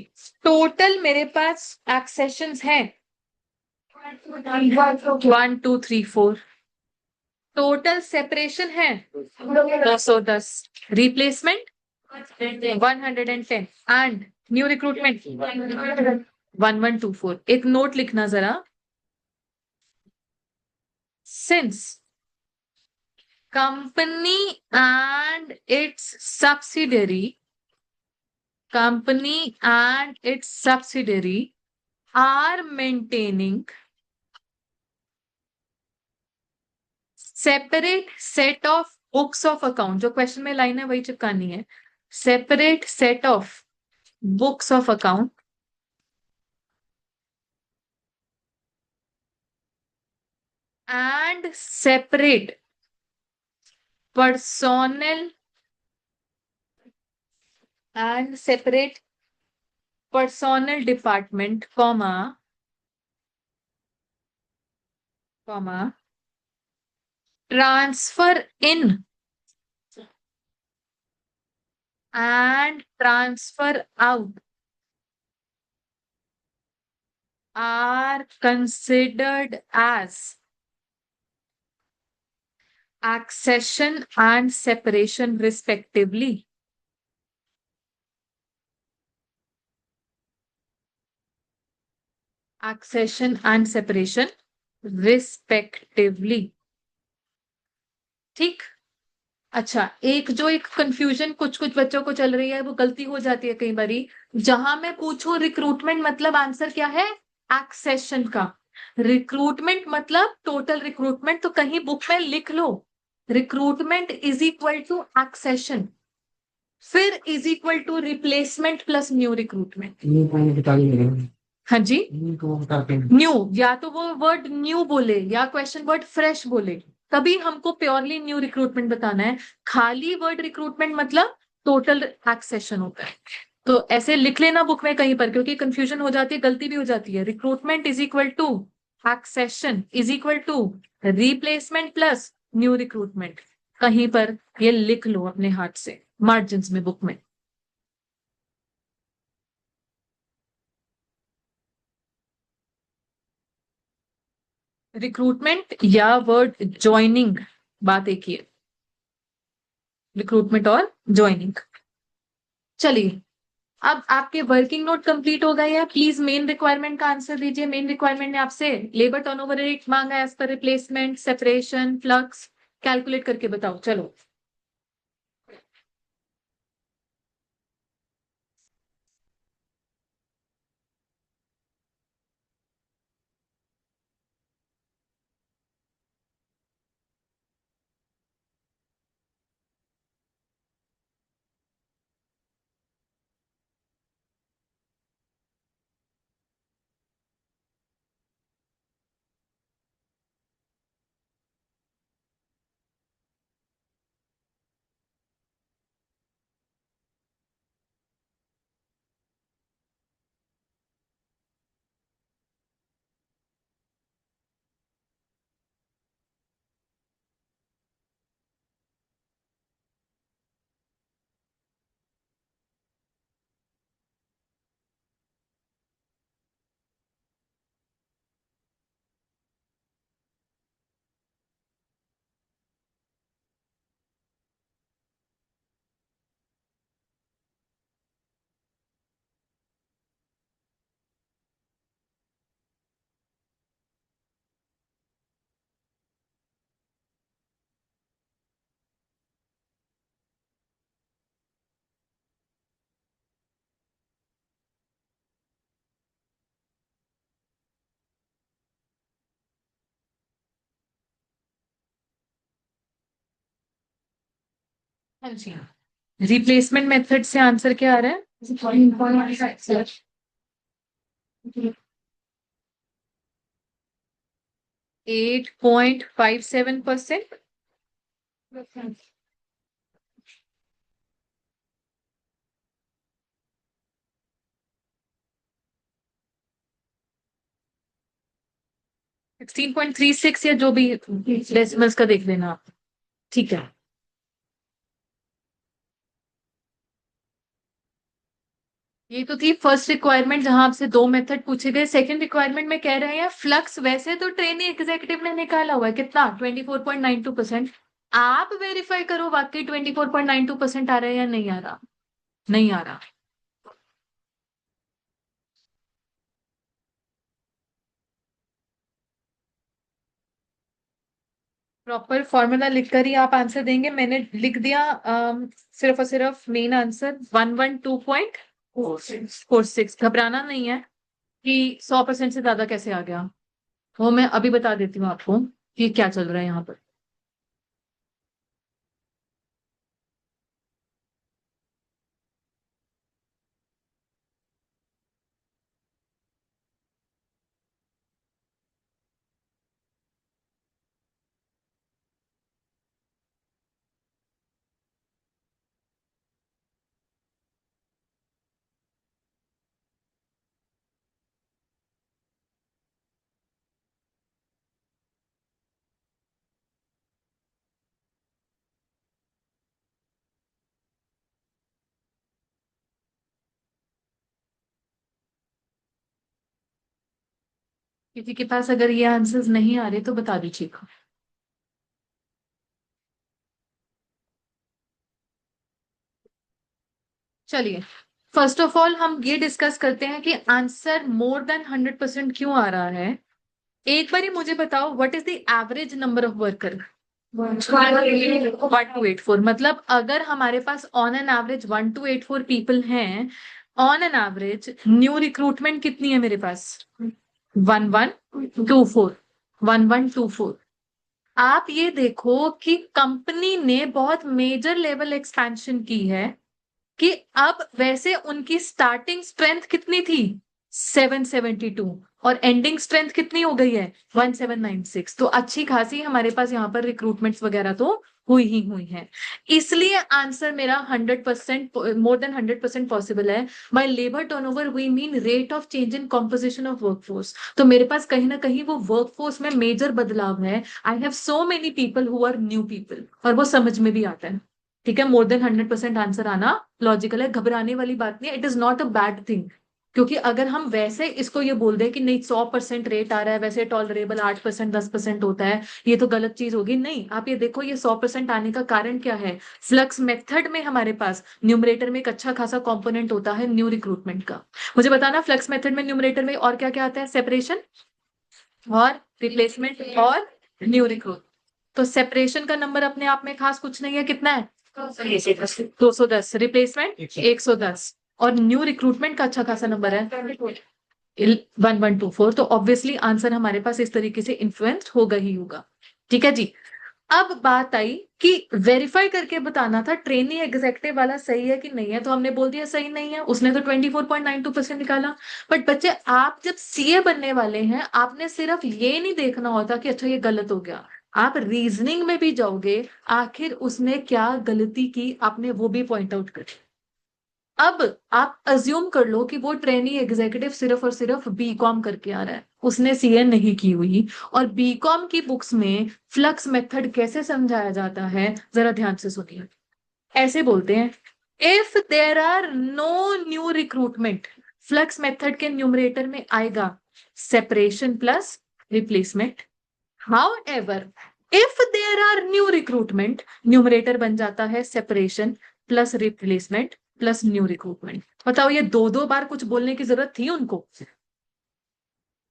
Speaker 1: टोटल मेरे पास एक्सेशंस हैं 1 2 3 4। टोटल सेपरेशन है 210, रिप्लेसमेंट 110 एंड न्यू रिक्रूटमेंट 1124। एक नोट लिखना जरा, since company and its subsidiary are maintaining separate set of books of account, जो क्वेश्चन में लाइन है वही चिपकानी है, separate set of books of account and separate personnel department, transfer in and transfer out are considered as accession and separation respectively. Accession and separation respectively. ठीक। अच्छा, एक confusion कुछ कुछ बच्चों को चल रही है, वो गलती हो जाती है कई बारी। जहां मैं पूछूं रिक्रूटमेंट मतलब आंसर क्या है? एक्सेशन का। रिक्रूटमेंट मतलब टोटल रिक्रूटमेंट, तो कहीं बुक में लिख लो recruitment is equal to accession, फिर is equal to replacement plus new recruitment. हाँ जी, न्यू, या तो वो वर्ड न्यू बोले या क्वेश्चन वर्ड फ्रेश बोले, तभी हमको प्योरली न्यू रिक्रूटमेंट बताना है। खाली वर्ड रिक्रूटमेंट मतलब टोटल एक्सेशन होता है। तो ऐसे लिख लेना बुक में कहीं पर, क्योंकि कंफ्यूजन हो जाती है, गलती भी हो जाती है। Recruitment is equal to accession is equal to replacement plus new recruitment. कहीं पर ये लिख लो अपने हाथ से मार्जिन में, बुक में। रिक्रूटमेंट या वर्ड ज्वाइनिंग, बात एक ही है, रिक्रूटमेंट और ज्वाइनिंग। चलिए, अब आपके वर्किंग नोट कंप्लीट हो गए हैं। प्लीज मेन रिक्वायरमेंट का आंसर दीजिए। मेन रिक्वायरमेंट ने आपसे लेबर टर्नओवर रेट मांगा है, as per replacement, separation, flux, calculate करके बताओ। चलो, हाँ जी, रिप्लेसमेंट मेथड से आंसर क्या आ रहा है? 8.57%। 16.36 या जो भी डेसिमल्स का देख लेना आप। ठीक है, ये तो थी फर्स्ट रिक्वायरमेंट जहां आपसे दो मेथड पूछे गए। सेकंड रिक्वायरमेंट में कह रहे हैं फ्लक्स वैसे तो ट्रेनी एग्जीक्यूटिव ने निकाला हुआ है कितना 24.92%। आप वेरीफाई करो वाकई 24.92% आ रहा है या नहीं आ रहा। नहीं आ रहा। प्रॉपर फॉर्मूला लिखकर ही आप आंसर देंगे। मैंने लिख दिया सिर्फ और सिर्फ मेन आंसर 112.46। घबराना नहीं है कि 100% से ज्यादा कैसे आ गया। वो मैं अभी बता देती हूँ आपको कि क्या चल रहा है यहाँ पर। किसी के पास अगर ये आंसर्स नहीं आ रहे तो बता दीजिएगा। चलिए, फर्स्ट ऑफ ऑल हम ये डिस्कस करते हैं कि आंसर मोर देन 100% क्यों आ रहा है। एक बार ही मुझे बताओ what is the average number of worker. 1284। मतलब अगर हमारे पास ऑन एन एवरेज 1284 पीपल हैं, on an average new recruitment कितनी है मेरे पास। 1124। 1124। आप ये देखो कि कंपनी ने बहुत मेजर लेवल एक्सपेंशन की है कि अब वैसे उनकी स्टार्टिंग स्ट्रेंथ कितनी थी 772 और एंडिंग स्ट्रेंथ कितनी हो गई है 1796। तो अच्छी खासी हमारे पास यहाँ पर रिक्रूटमेंट्स वगैरह तो हुई ही हुई हैं। इसलिए आंसर मेरा 100% मोर देन 100% पॉसिबल है। By labour turnover we mean rate of change in composition of workforce. तो मेरे पास कहीं ना कहीं वो वर्कफोर्स में मेजर बदलाव है। I have so many people who are new people और वो समझ में भी आता है। ठीक है, मोर देन 100% आंसर आना लॉजिकल है, घबराने वाली बात नहीं है। It is not a bad thing. क्योंकि अगर हम वैसे इसको ये बोल दें कि नहीं 100% रेट आ रहा है वैसे टॉलरेबल 8% 10% होता है, ये तो गलत चीज होगी। नहीं, आप ये देखो ये 100% आने का कारण क्या है। फ्लक्स मेथड में हमारे पास न्यूमरेटर में एक अच्छा खासा कंपोनेंट होता है न्यू रिक्रूटमेंट का। मुझे बताना फ्लक्स मेथड में न्यूमरेटर में और क्या क्या आता है। सेपरेशन और रिप्लेसमेंट और न्यू रिक्रूट। तो सेपरेशन का नंबर अपने आप में खास कुछ नहीं है, कितना है 210। रिप्लेसमेंट 110 और न्यू रिक्रूटमेंट का अच्छा खासा नंबर है 1124। तो ऑब्वियसली आंसर हमारे पास इस तरीके से इन्फ्लुएंस्ड होगा ही होगा। ठीक है जी। अब बात आई कि वेरीफाई करके बताना था ट्रेनी एग्जेक्टिव वाला सही है कि नहीं है। तो हमने बोल दिया सही नहीं है, उसने तो 24.92% निकाला। बट बच्चे आप जब सीए बनने वाले हैं आपने सिर्फ ये नहीं देखना होता कि अच्छा ये गलत हो गया। आप रीजनिंग में भी जाओगे, आखिर उसने क्या गलती की आपने वो भी पॉइंट आउट कर। अब आप अज्यूम कर लो कि वो ट्रेनी एग्जीक्यूटिव सिर्फ और सिर्फ बीकॉम करके आ रहा है, उसने सीए नहीं की हुई। और बीकॉम की बुक्स में फ्लक्स मेथड कैसे समझाया जाता है जरा ध्यान से सुनिए। ऐसे बोलते हैं, if there are no new recruitment, flux method के न्यूमरेटर में आएगा separation plus replacement. However if there are new recruitment, numerator बन जाता है separation plus replacement plus new recruitment. बताओ ये दो दो बार कुछ बोलने की जरूरत थी उनको।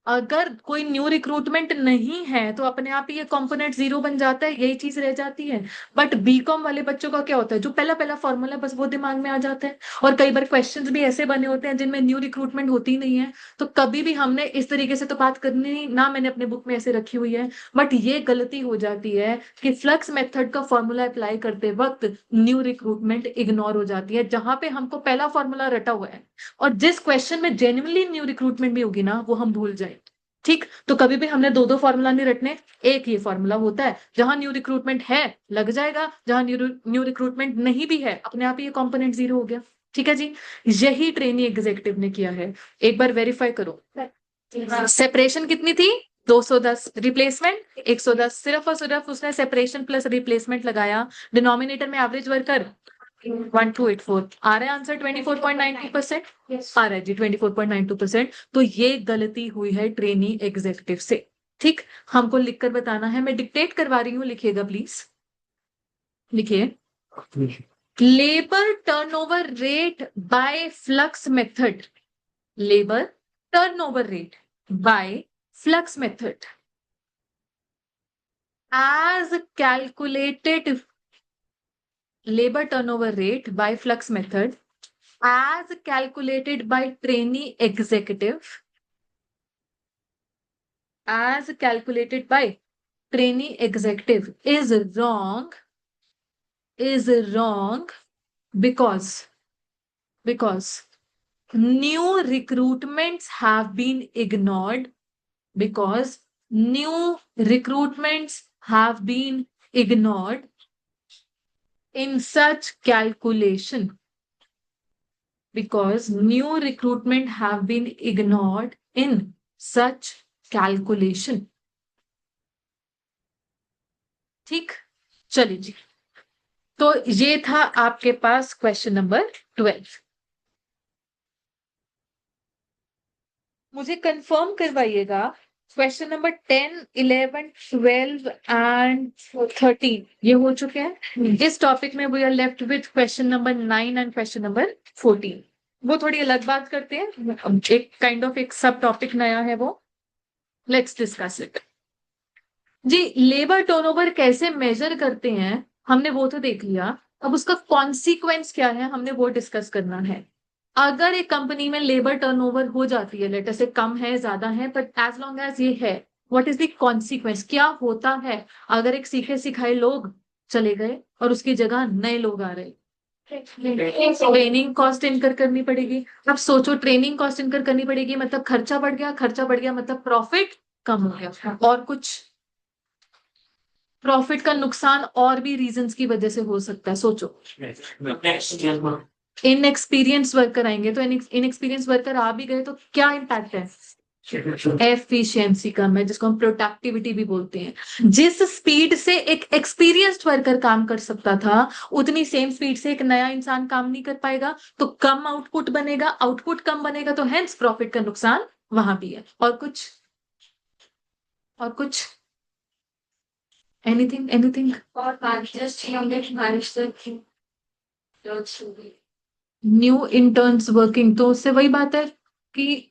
Speaker 1: अगर कोई न्यू रिक्रूटमेंट नहीं है तो अपने आप ही ये कंपोनेंट जीरो बन जाता है, यही चीज रह जाती है। बट बीकॉम वाले बच्चों का क्या होता है, जो पहला पहला फॉर्मूला बस वो दिमाग में आ जाता है। और कई बार क्वेश्चंस भी ऐसे बने होते हैं जिनमें न्यू रिक्रूटमेंट होती नहीं है। तो कभी भी हमने इस तरीके से तो बात करनी नहीं ना, मैंने अपने बुक में ऐसे रखी हुई है। बट ये गलती हो जाती है कि फ्लक्स मेथड का फॉर्मूला अप्लाई करते वक्त न्यू रिक्रूटमेंट इग्नोर हो जाती है, जहां पे हमको पहला फॉर्मूला रटा हुआ है। और जिस क्वेश्चन में जेन्युइनली न्यू रिक्रूटमेंट भी होगी ना वो हम भूल जाए। ठीक, तो कभी भी हमने दो दो फॉर्मूला नहीं रटने। एक ही फॉर्मूला होता है, जहां न्यू रिक्रूटमेंट है लग जाएगा, जहां न्यू रिक्रूटमेंट नहीं भी है अपने आप ही ये कंपोनेंट जीरो हो गया। ठीक है जी। यही ट्रेनी एग्जीक्यूटिव ने किया है। एक बार वेरीफाई करो। सेपरेशन कितनी थी 210। रिप्लेसमेंट 110। सिर्फ और सिर्फ उसने सेपरेशन प्लस रिप्लेसमेंट लगाया। डिनोमिनेटर में एवरेज वर्कर 1284 आ रहा है आंसर 24.92%। आ रहा है जी 24.92%। तो ये गलती हुई है ट्रेनी एग्जीक्यूटिव से। ठीक, हमको लिखकर बताना है, मैं डिक्टेट करवा रही हूँ, लिखिएगा प्लीज। लिखिए, labour turnover rate by flux method, labour turnover rate by flux method as calculated, labor turnover rate by flux method as calculated by trainee executive, as calculated by trainee executive is wrong, is wrong because new recruitments have been ignored, because new recruitments have been ignored in such calculation, because new recruitment have been ignored in such calculation। ठीक, चलिए जी, तो ये था आपके पास question number 12। मुझे confirm करवाइएगा question number 10, 11, 12 and 13 ये हो चुके हैं। इस टॉपिक में we are left with question number 9 and question number 14। वो थोड़ी अलग बात करते हैं, एक काइंड ऑफ एक सब टॉपिक नया है वो, लेट्स डिस्कस इट। जी, लेबर टर्नओवर कैसे मेजर करते हैं हमने वो तो देख लिया, अब उसका कॉन्सिक्वेंस क्या है हमने वो डिस्कस करना है। अगर एक कंपनी में लेबर टर्नओवर हो जाती है, लेटर से कम है ज्यादा है, बट एज लॉन्ग एज ये है, व्हाट इज द कॉन्सिक्वेंस, क्या होता है अगर एक सीखे सिखाए लोग चले गए और उसकी जगह नए लोग आ रहे? ट्रेनिंग कॉस्ट इनकर करनी पड़ेगी। अब सोचो, ट्रेनिंग कॉस्ट इनकर करनी पड़ेगी मतलब खर्चा बढ़ गया, खर्चा बढ़ गया मतलब प्रॉफिट कम हो गया, और कुछ प्रॉफिट का नुकसान और भी रीजंस की वजह से हो सकता है। सोचो, इनएक्सपीरियंस वर्कर आएंगे, तो इनएक्सपीरियंस वर्कर आ भी गए तो क्या इम्पैक्ट है? एफिशिएंसी कम है, जिसको हम प्रोडक्टिविटी भी बोलते हैं। जिस स्पीड से एक एक्सपीरियंस्ड वर्कर काम कर सकता था, उतनी सेम स्पीड से एक नया इंसान काम नहीं कर पाएगा, तो कम आउटपुट बनेगा, आउटपुट कम बनेगा तो हेंस प्रॉफिट का नुकसान वहां भी है। और कुछ, और कुछ, एनीथिंग, एनीथिंग? और न्यू इंटर्न्स वर्किंग, तो उससे वही बात है कि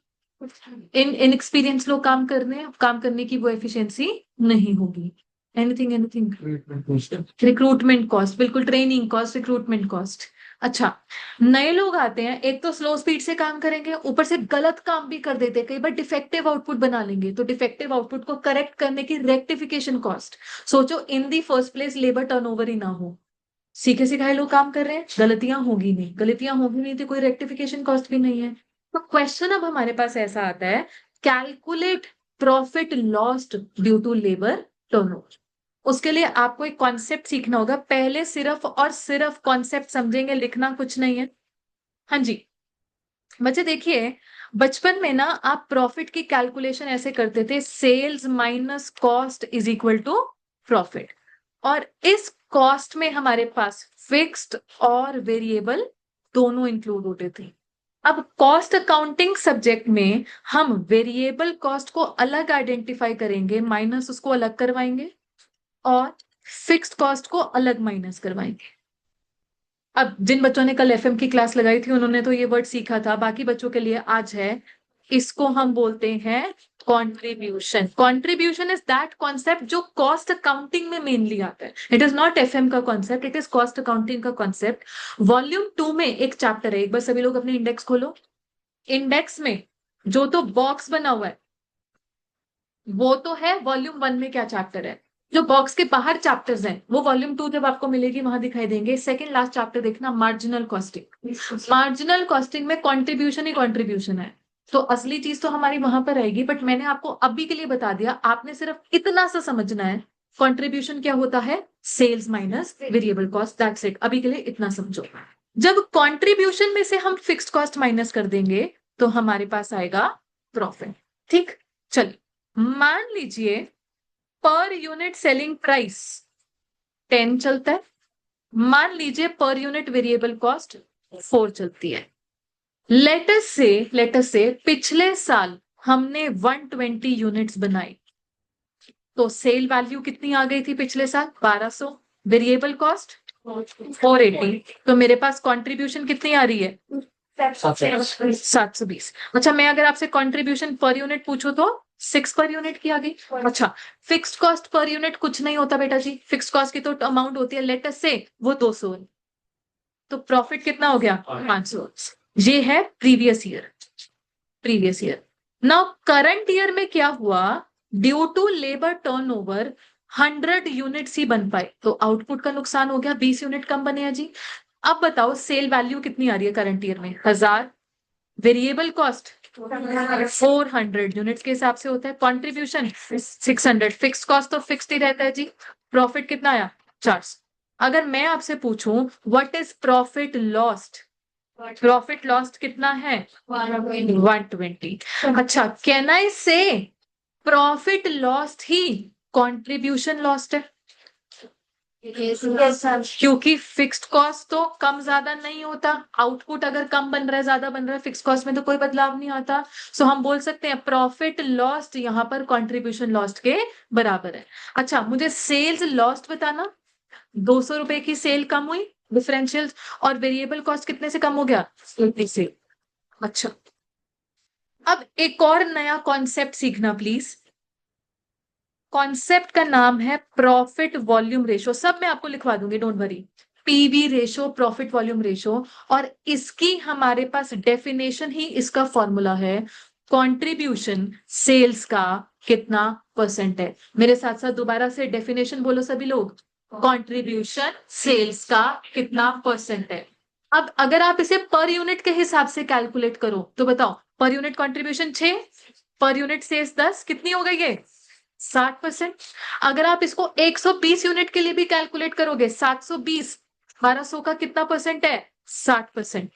Speaker 1: इनएक्सपीरियंस लोग काम कर रहे हैं, काम करने की वो एफिशिएंसी नहीं होगी। Anything, anything? रिक्रूटमेंट कॉस्ट, बिल्कुल, ट्रेनिंग कॉस्ट, रिक्रूटमेंट कॉस्ट। अच्छा, नए लोग आते हैं, एक तो स्लो स्पीड से काम करेंगे, ऊपर से गलत काम भी कर देते हैं, कई बार डिफेक्टिव आउटपुट बना लेंगे, तो डिफेक्टिव आउटपुट को करेक्ट करने की रेक्टिफिकेशन कॉस्ट। सोचो, in the first place labour turnover ही ना हो, सीखे सिखाए लोग काम कर रहे हैं, गलतियां होगी नहीं, गलतियां होगी नहीं तो कोई रेक्टिफिकेशन कॉस्ट भी नहीं है। तो क्वेश्चन अब हमारे पास ऐसा आता है, calculate profit lost due to labour turnover. उसके लिए आपको एक कॉन्सेप्ट सीखना होगा, पहले सिर्फ और सिर्फ कॉन्सेप्ट समझेंगे, लिखना कुछ नहीं है। हाँ जी बच्चे, देखिए, बचपन में ना आप प्रॉफिट की कैलकुलेशन ऐसे करते थे, sales minus cost is equal to profit, और इस कॉस्ट में हमारे पास फिक्स्ड और वेरिएबल दोनों इंक्लूड होते थे। अब कॉस्ट अकाउंटिंग सब्जेक्ट में हम वेरिएबल कॉस्ट को अलग आइडेंटिफाई करेंगे, माइनस उसको अलग करवाएंगे, और फिक्स्ड कॉस्ट को अलग माइनस करवाएंगे। अब जिन बच्चों ने कल एफएम की क्लास लगाई थी उन्होंने तो ये वर्ड सीखा था, बाकी बच्चों के लिए आज है, इसको हम बोलते हैं contribution. Contribution is that concept जो कॉस्ट अकाउंटिंग में मेनली आता है। इट इज नॉट एफएम का concept, it is cost accounting का कॉन्सेप्ट। वॉल्यूम 2 में एक चैप्टर है, एक बार सभी लोग अपने इंडेक्स खोलो। इंडेक्स में जो तो बॉक्स बना हुआ है वो तो है, वॉल्यूम 1 में क्या चैप्टर है, जो बॉक्स के बाहर चैप्टर्स हैं वो वॉल्यूम 2 जब आपको मिलेगी वहां दिखाई देंगे। सेकंड लास्ट चैप्टर देखना, मार्जिनल कॉस्टिंग। मार्जिनल कॉस्टिंग में कंट्रीब्यूशन ही कंट्रीब्यूशन है, तो असली चीज तो हमारी वहां पर रहेगी, बट मैंने आपको अभी के लिए बता दिया, आपने सिर्फ इतना सा समझना है, कंट्रीब्यूशन क्या होता है, sales minus variable cost, that's it. अभी के लिए इतना समझो। जब कंट्रीब्यूशन में से हम फिक्स्ड कॉस्ट माइनस कर देंगे तो हमारे पास आएगा प्रॉफिट। ठीक, चलिए, मान लीजिए पर यूनिट सेलिंग प्राइस 10 चलता है, मान लीजिए पर यूनिट वेरिएबल कॉस्ट 4 चलती है। लेट अस से पिछले साल हमने 120 यूनिट्स बनाई, तो सेल वैल्यू कितनी आ गई थी पिछले साल? 1200। Variable cost 480। तो मेरे पास कंट्रीब्यूशन कितनी आ रही है? 720। अच्छा, मैं अगर आपसे कंट्रीब्यूशन पर यूनिट पूछूं तो 6 पर यूनिट की आ गई। अच्छा, फिक्स्ड कॉस्ट पर यूनिट कुछ नहीं होता बेटा जी, फिक्स्ड कॉस्ट की तो अमाउंट होती है, लेट अस से वो 200 है। तो प्रॉफिट कितना हो गया? 500। ये है previous year. Now current year में क्या हुआ? Due to labour turnover 100 units ही बन पाए, तो आउटपुट का नुकसान हो गया, 20 यूनिट कम बने हैं जी। अब बताओ सेल वैल्यू कितनी आ रही है करंट ईयर में? 1000। वेरिएबल कॉस्ट 400 यूनिट्स के हिसाब से होता है। कंट्रीब्यूशन 600। फिक्स्ड कॉस्ट तो फिक्स्ड ही रहता है जी। प्रॉफिट कितना आया? 400। अगर मैं आपसे पूछूं what is profit lost, profit lost कितना है? 120। अच्छा, कैन आई से प्रॉफिट लॉस्ट ही कंट्रीब्यूशन लॉस्ट है? क्योंकि फिक्स्ड कॉस्ट तो कम ज्यादा नहीं होता, आउटपुट अगर कम बन रहा है ज्यादा बन रहा है, फिक्स्ड कॉस्ट में तो कोई बदलाव नहीं आता। सो हम बोल सकते हैं प्रॉफिट लॉस्ट यहाँ पर कंट्रीब्यूशन लॉस्ट के बराबर है। अच्छा, मुझे सेल्स लॉस्ट बताना। 200 रुपए की सेल कम हुई, डिफरेंशियल, और वेरिएबल कॉस्ट कितने से कम हो गया? 80 से। अच्छा, अब एक और नया कॉन्सेप्ट सीखना प्लीज। कॉन्सेप्ट का नाम है प्रॉफिट वॉल्यूम रेशो। सब मैं आपको लिखवा दूंगी, don't worry. PV ratio, profit volume ratio, और इसकी हमारे पास डेफिनेशन ही इसका फॉर्मूला है, कंट्रीब्यूशन सेल्स का कितना परसेंट है। मेरे साथ साथ दोबारा से डेफिनेशन बोलो सभी लोग। कंट्रीब्यूशन सेल्स का कितना परसेंट है। अब अगर आप इसे पर यूनिट के हिसाब से कैलकुलेट करो तो बताओ, per unit contribution 6, per unit sales 10, कितनी हो गई ये? 60%। अगर आप इसको 120 यूनिट के लिए भी कैलकुलेट करोगे, 720, 1200 का कितना परसेंट है? 60%।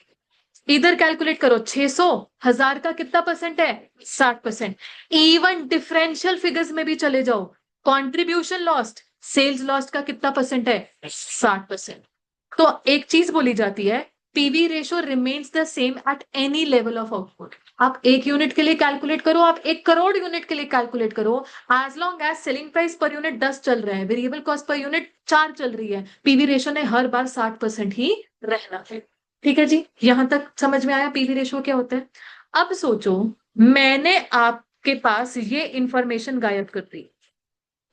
Speaker 1: इधर कैलकुलेट करो, 600, 1000 का कितना परसेंट है? 60%। इवन डिफरेंशियल फिगर्स में भी चले जाओ, कंट्रीब्यूशन लॉस्ट सेल्स लॉस्ट का कितना परसेंट है? 60%। तो एक चीज बोली जाती है, PV ratio remains the same at any level of output. आप 1 यूनिट के लिए कैलकुलेट करो, आप 1 करोड़ यूनिट के लिए कैलकुलेट करो, as long as selling price per unit 10 चल रहा है, वेरिएबल कॉस्ट पर यूनिट 4 चल रही है, पीवी रेशो ने हर बार 60% ही रहना है। ठीक है जी, यहां तक समझ में आया पीवी रेशो क्या होता है? अब सोचो, मैंने आपके पास ये इंफॉर्मेशन गायब कर दी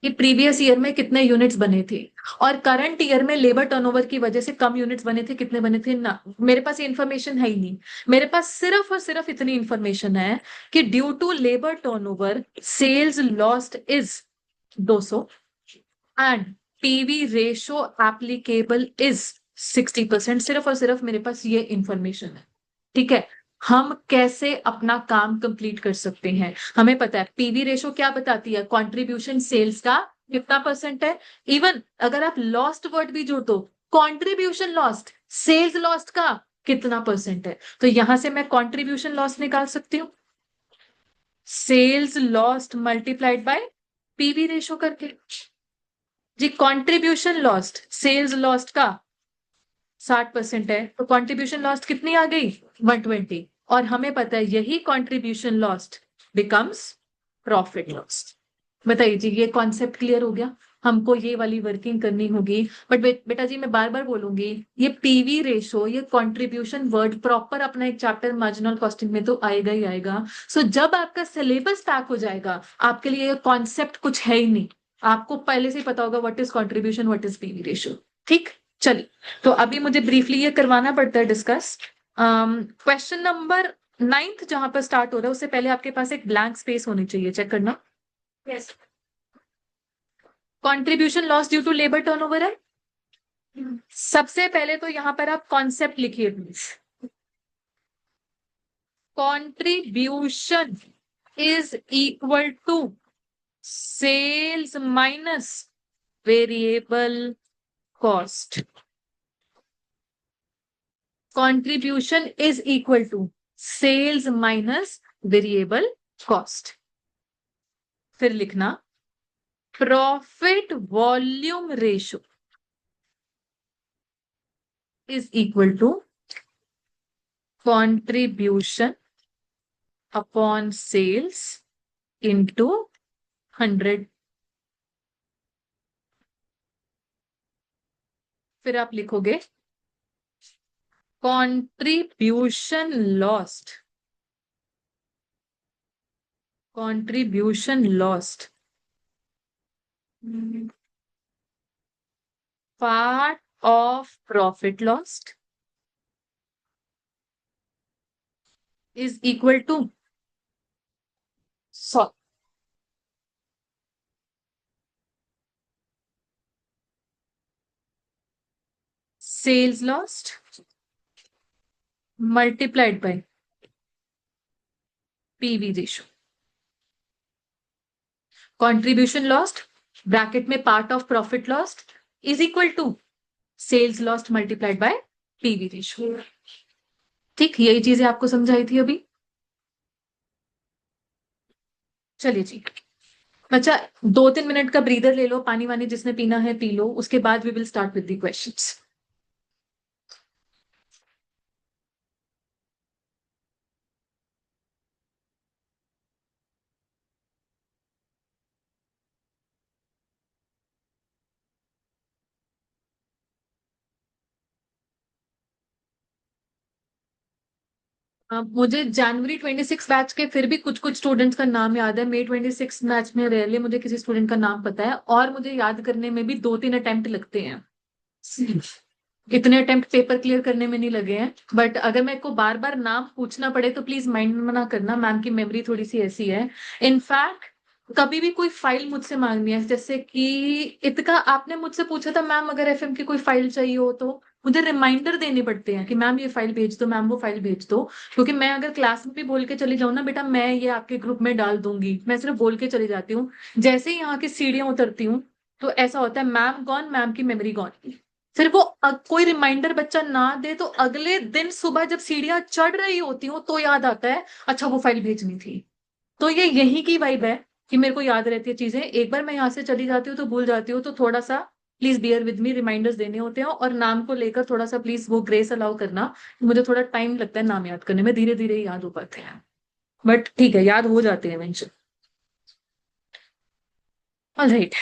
Speaker 1: कि प्रीवियस ईयर में कितने यूनिट्स बने थे, और करंट ईयर में लेबर टर्नओवर की वजह से कम यूनिट्स बने थे, कितने बने थे ना, मेरे पास ये इन्फॉर्मेशन है ही नहीं। मेरे पास सिर्फ और सिर्फ इतनी इंफॉर्मेशन है कि due to labour turnover sales lost is 200 and PV ratio applicable is 60%। सिर्फ और सिर्फ मेरे पास ये इंफॉर्मेशन है। ठीक है, हम कैसे अपना काम कंप्लीट कर सकते हैं? हमें पता है पीवी रेशो क्या बताती है, कंट्रीब्यूशन सेल्स का कितना परसेंट है। इवन अगर आप लॉस्ट वर्ड भी जोड़ दो, कंट्रीब्यूशन लॉस्ट सेल्स लॉस्ट का कितना परसेंट है, तो यहां से मैं कंट्रीब्यूशन लॉस निकाल सकती हूँ, sales lost multiplied by PV ratio करके। जी, कंट्रीब्यूशन लॉस्ट सेल्स लॉस्ट का 60% है, तो कंट्रीब्यूशन लॉस्ट कितनी आ गई? 120। और हमें पता है यही contribution lost becomes profit lost. बताइए जी, ये कॉन्सेप्ट क्लियर हो गया? हमको ये वाली वर्किंग करनी होगी, बट बेटा जी मैं बार बार बोलूंगी, ये पीवी रेशो, ये कंट्रीब्यूशन वर्ड प्रॉपर अपना एक चैप्टर मार्जिनल कॉस्टिंग में तो आएगा ही आएगा। सो जब आपका सिलेबस पैक हो जाएगा, आपके लिए ये कॉन्सेप्ट कुछ है ही नहीं, आपको पहले से ही पता होगा what is contribution, what is PV ratio. ठीक, चलिए, तो अभी मुझे ब्रीफली ये करवाना पड़ता है डिस्कस। क्वेश्चन नंबर 9 जहां पर स्टार्ट हो रहा है, उससे पहले आपके पास एक ब्लैंक स्पेस होनी चाहिए, चेक करना। Yes, contribution loss due to labour turnover है। सबसे पहले तो यहां पर आप कॉन्सेप्ट लिखिए please. Contribution is equal to sales minus variable cost. Contribution is equal to sales minus variable cost. फिर लिखना profit volume ratio is equal to contribution upon sales into 100। फिर आप लिखोगे contribution lost, contribution lost, part of profit lost is equal to so sales lost multiplied by PV ratio। Contribution lost bracket में part of profit lost is equal to sales lost multiplied by PV ratio. ठीक, यही चीजें आपको समझाई थी अभी। चलिए जी बच्चा, 2-3 मिनट का ब्रीदर ले लो, पानी वानी जिसने पीना है पी लो, उसके बाद we will start with the questions. मुझे जनवरी 26 बैच के फिर भी कुछ कुछ स्टूडेंट्स का नाम याद है। मई 26 बैच में रेयरली मुझे किसी स्टूडेंट का नाम पता है, और मुझे याद करने में भी 2-3 अटेम्प्ट लगते हैं। इतने अटेम्प्ट पेपर क्लियर करने में नहीं लगे हैं। बट अगर मेरे को बार बार नाम पूछना पड़े तो प्लीज माइंड में ना करना, मैम की मेमोरी थोड़ी सी ऐसी है। इनफैक्ट कभी भी कोई फाइल मुझसे मांगनी है, जैसे कि इतका आपने मुझसे पूछा था मैम अगर एफएम की कोई फाइल चाहिए हो तो मुझे रिमाइंडर देने पड़ते हैं कि मैम ये फाइल भेज दो, मैम वो फाइल भेज दो। क्योंकि मैं अगर क्लास में भी बोल के चली जाऊँ ना बेटा मैं ये आपके ग्रुप में डाल दूंगी, मैं सिर्फ बोल के चली जाती हूँ, जैसे ही यहाँ की सीढ़ियां उतरती हूँ तो ऐसा होता है मैम गॉन, मैम की मेमोरी गॉन। फिर वो कोई रिमाइंडर बच्चा ना दे तो अगले दिन सुबह जब सीढ़ियां चढ़ रही होती हूँ तो याद आता है अच्छा वो फाइल भेजनी थी। तो ये यही की वाइब है कि मेरे को याद रहती है चीजें, एक बार मैं यहाँ से चली जाती हूँ तो भूल जाती हूँ। तो थोड़ा सा please bear with me, reminders देने होते हैं, और नाम को लेकर थोड़ा सा प्लीज वो ग्रेस अलाउ करना। मुझे थोड़ा टाइम लगता है नाम याद करने में, धीरे धीरे याद हो पाते हैं, बट ठीक है याद हो जाते हैं मेंशन। ऑलराइट,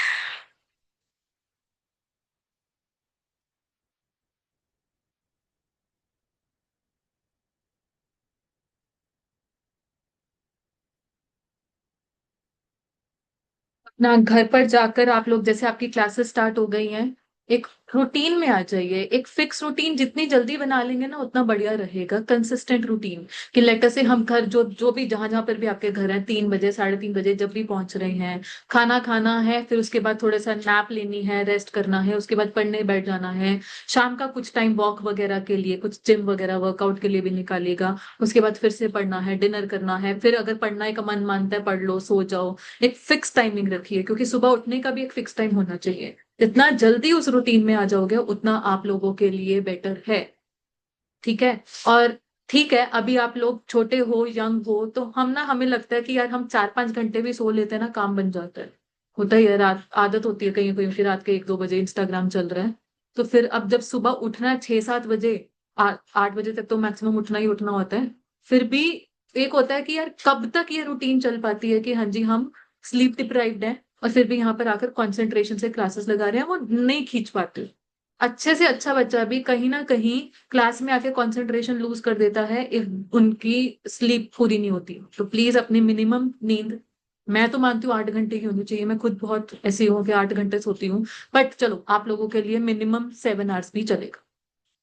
Speaker 1: ना घर पर जाकर आप लोग जैसे आपकी क्लासेस स्टार्ट हो गई हैं, एक रूटीन में आ जाइए। एक फिक्स रूटीन जितनी जल्दी बना लेंगे ना उतना बढ़िया रहेगा, कंसिस्टेंट रूटीन। कि लेटर से हम घर जो जो भी जहां जहां पर भी आपके घर हैं, 3 बजे 3:30 बजे जब भी पहुंच रहे हैं, खाना खाना है, फिर उसके बाद थोड़ा सा नैप लेनी है, रेस्ट करना है, उसके बाद पढ़ने बैठ जाना है। शाम का कुछ टाइम वॉक वगैरह के लिए, कुछ जिम वगैरह वर्कआउट के लिए भी निकालिएगा। उसके बाद फिर से पढ़ना है, डिनर करना है, फिर अगर पढ़ने का मन मानता है पढ़ लो, सो जाओ। एक फिक्स टाइमिंग रखिए, क्योंकि सुबह उठने का भी एक फिक्स टाइम होना चाहिए। जितना जल्दी उस रूटीन में आ जाओगे उतना आप लोगों के लिए बेटर है। ठीक है। और ठीक है, अभी आप लोग छोटे हो, यंग हो, तो हम ना हमें लगता है कि यार हम 4-5 घंटे भी सो लेते हैं ना काम बन जाता है। होता ही है, रात आदत होती है कहीं कहीं, फिर रात के 1-2 बजे इंस्टाग्राम चल रहा है। तो फिर अब जब सुबह उठना है 6-7 बजे, 8 बजे तक तो मैक्सिमम उठना ही उठना होता है। फिर भी एक होता है कि यार कब तक ये रूटीन चल पाती है कि हाँ जी हम स्लीप डिप्राइव्ड हैं, और फिर भी यहाँ पर आकर कंसंट्रेशन से क्लासेस लगा रहे हैं, वो नहीं खींच पाते। अच्छे से अच्छा बच्चा भी कहीं ना कहीं क्लास में आके कंसंट्रेशन लूज कर देता है इफ उनकी स्लीप पूरी नहीं होती। तो प्लीज अपनी मिनिमम नींद, मैं तो मानती हूँ 8 घंटे की होनी चाहिए, मैं खुद बहुत ऐसी हूँ कि 8 घंटे सोती हूँ। बट चलो आप लोगों के लिए मिनिमम 7 आवर्स भी चलेगा।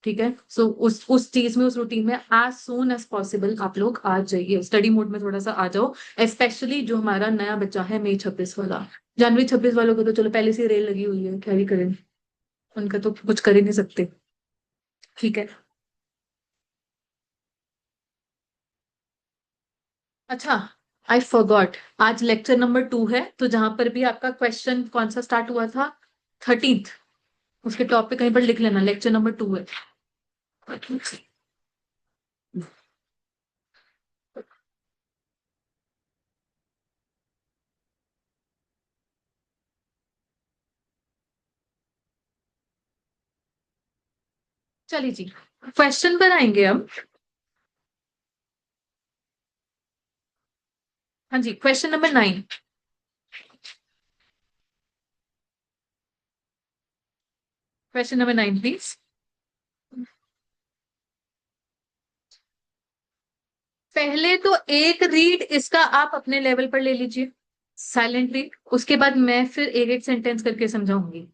Speaker 1: ठीक है, सो उस चीज में, उस रूटीन में एज सून एज पॉसिबल आप लोग आ जाइए, स्टडी मोड में थोड़ा सा आ जाओ। स्पेशली जो हमारा नया बच्चा है मई 26 वाला, जनवरी 26 वालों को तो चलो पहले से रेल लगी हुई है, क्या ही करें, उनका तो कुछ कर ही नहीं सकते। ठीक है। अच्छा, आई फॉरगॉट, आज लेक्चर नंबर 2 है, तो जहां पर भी आपका क्वेश्चन कौन सा स्टार्ट हुआ था, 13th, उसके टॉप पे कहीं पर लिख लेना लेक्चर नंबर 2 है। चलिए जी, क्वेश्चन पर आएंगे अब। हाँ जी, question number 9। Question number 9 please. पहले तो एक रीड इसका आप अपने लेवल पर ले लीजिए, साइलेंट रीड। उसके बाद मैं फिर एक एक सेंटेंस करके समझाऊंगी।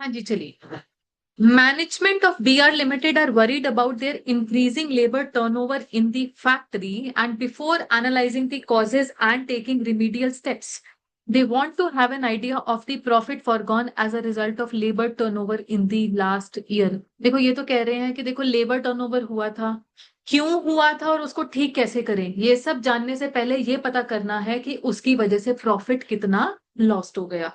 Speaker 1: हाँ जी, चलिए। Management of BR Limited are worried about their increasing labor turnover in the factory, and before analyzing the causes and taking remedial steps, they want to have an idea of the profit foregone as a result of labor turnover in the last year. देखो, ये तो कह रहे हैं कि देखो labour turnover हुआ था, क्यों हुआ था और उसको ठीक कैसे करें। ये सब जानने से पहले ये पता करना है कि उसकी वजह से प्रॉफिट कितना लॉस्ट हो गया।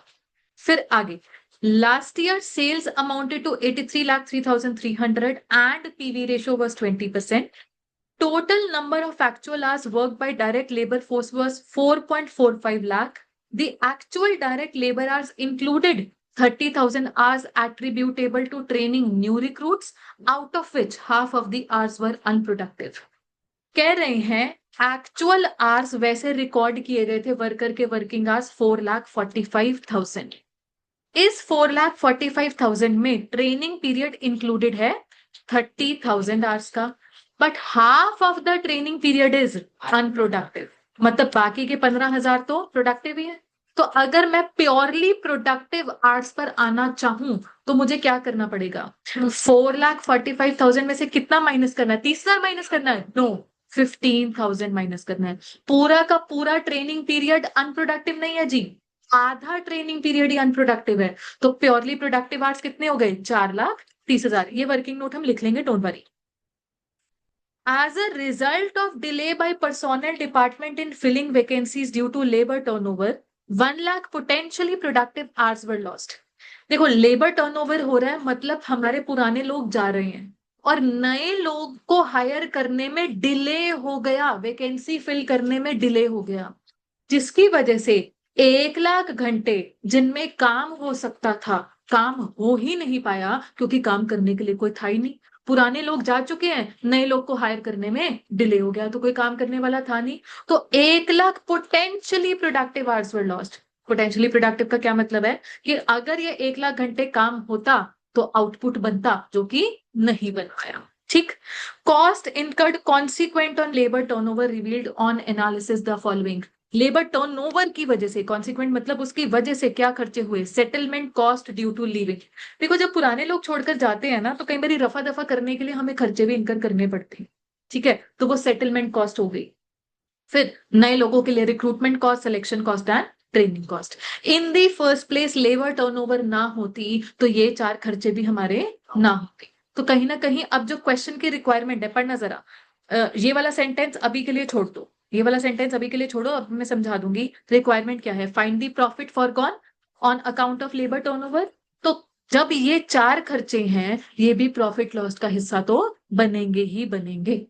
Speaker 1: फिर आगे, last year sales amounted to 83 lakh 3,300 and PV ratio was 20%. Total number of actual hours worked by direct labor force was 4.45 lakh. The actual direct labor hours included 30,000 hours attributable to training new recruits, out of which half of the hours were unproductive. कह रहे हैं actual hours वैसे record किए गए थे worker के working hours 4,45,000। इस 4,45,000 में ट्रेनिंग पीरियड इंक्लूडेड है 30,000 आवर्स का, but half of the training period is unproductive. मतलब बाकी के 15,000 तो प्रोडक्टिव ही है। तो अगर मैं प्योरली प्रोडक्टिव आवर्स पर आना चाहूं तो मुझे क्या करना पड़ेगा? 4,45,000 में से कितना माइनस करना है? 30,000 माइनस करना है? नो, 15,000 माइनस करना है। पूरा का पूरा ट्रेनिंग पीरियड अनप्रोडक्टिव नहीं है जी, आधा ट्रेनिंग पीरियड ही अनप्रोडक्टिव है। तो प्योरली प्रोडक्टिव आवर्स कितने हो गए? 4,30,000। ये वर्किंग नोट हम लिख लेंगे, don't worry. As a result of delay by personnel department in filling vacancies due to labor turnover, 1 lakh potentially productive hours were lost. देखो, लेबर टर्नओवर हो रहा है मतलब हमारे पुराने लोग जा रहे हैं और नए लोग को हायर करने में डिले हो गया, वैकेंसी फिल करने में डिले हो गया, जिसकी वजह से 1 लाख घंटे जिनमें काम हो सकता था, काम हो ही नहीं पाया क्योंकि काम करने के लिए कोई था ही नहीं। पुराने लोग जा चुके हैं, नए लोग को हायर करने में डिले हो गया, तो कोई काम करने वाला था नहीं। तो 1 लाख पोटेंशियली प्रोडक्टिव आवर्स वर लॉस्ट। पोटेंशियली प्रोडक्टिव का क्या मतलब है कि अगर ये 1 लाख घंटे काम होता तो आउटपुट बनता, जो कि नहीं बन पाया। ठीक। Cost incurred consequent on labour turnover revealed on analysis the following. Labour turnover की वजह से, कॉन्सिक्वेंट मतलब उसकी वजह से क्या खर्चे हुए? Settlement cost due to leaving. देखो, जब पुराने लोग छोड़कर जाते हैं ना तो कई बार रफा दफा करने के लिए हमें खर्चे भी इनकर करने पड़ते हैं। ठीक है, तो वो सेटलमेंट कॉस्ट हो गई। फिर नए लोगों के लिए recruitment cost, selection cost and training cost. In the first place labour turnover ना होती तो ये चार खर्चे भी हमारे ना होते। तो कहीं ना कहीं अब जो क्वेश्चन की रिक्वायरमेंट है, पढ़ना जरा। ये वाला सेंटेंस अभी के लिए छोड़ दो, ये वाला सेंटेंस अभी के लिए छोड़ो, अब मैं समझा दूंगी रिक्वायरमेंट क्या है। Find the profit for gone on account of labour turnover. तो जब ये चार खर्चे हैं, ये भी प्रॉफिट लॉस का हिस्सा तो बनेंगे ही बनेंगे।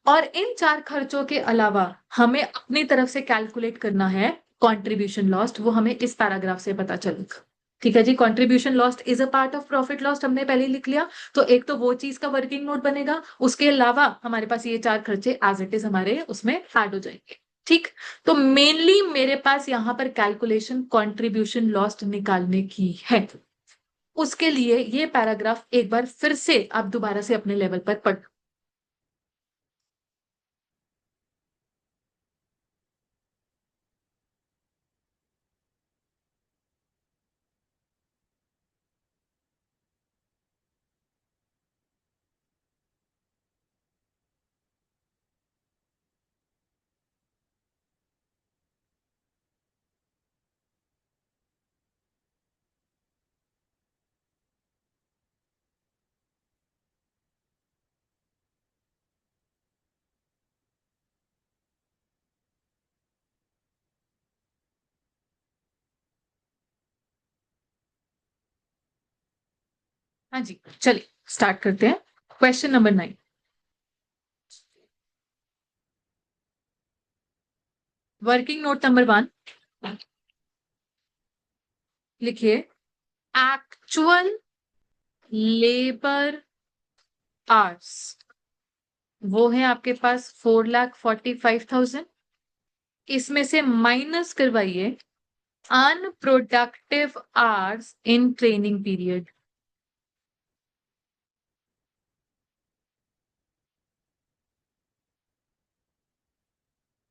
Speaker 1: और इन चार खर्चों के अलावा हमें अपनी तरफ से कैलकुलेट करना है कंट्रीब्यूशन लॉस्ट, वो हमें इस पैराग्राफ से पता चलेगा। ठीक है जी, contribution lost is a part of profit lost, हमने पहले ही लिख लिया। तो एक तो वो चीज का वर्किंग नोट बनेगा, उसके अलावा हमारे पास ये चार खर्चे एज इट इज हमारे उसमें ऐड हो जाएंगे। ठीक, तो मेनली मेरे पास यहाँ पर कैलकुलेशन कंट्रीब्यूशन लॉस्ट निकालने की है। उसके लिए ये पैराग्राफ एक बार फिर से आप दोबारा से अपने लेवल पर पढ़। हाँ जी, चलिए स्टार्ट करते हैं। Question number 9, working note number 1 लिखिए। एक्चुअल लेबर आवर्स वो है आपके पास 4,45,000। इसमें से माइनस करवाइए unproductive hours in training period.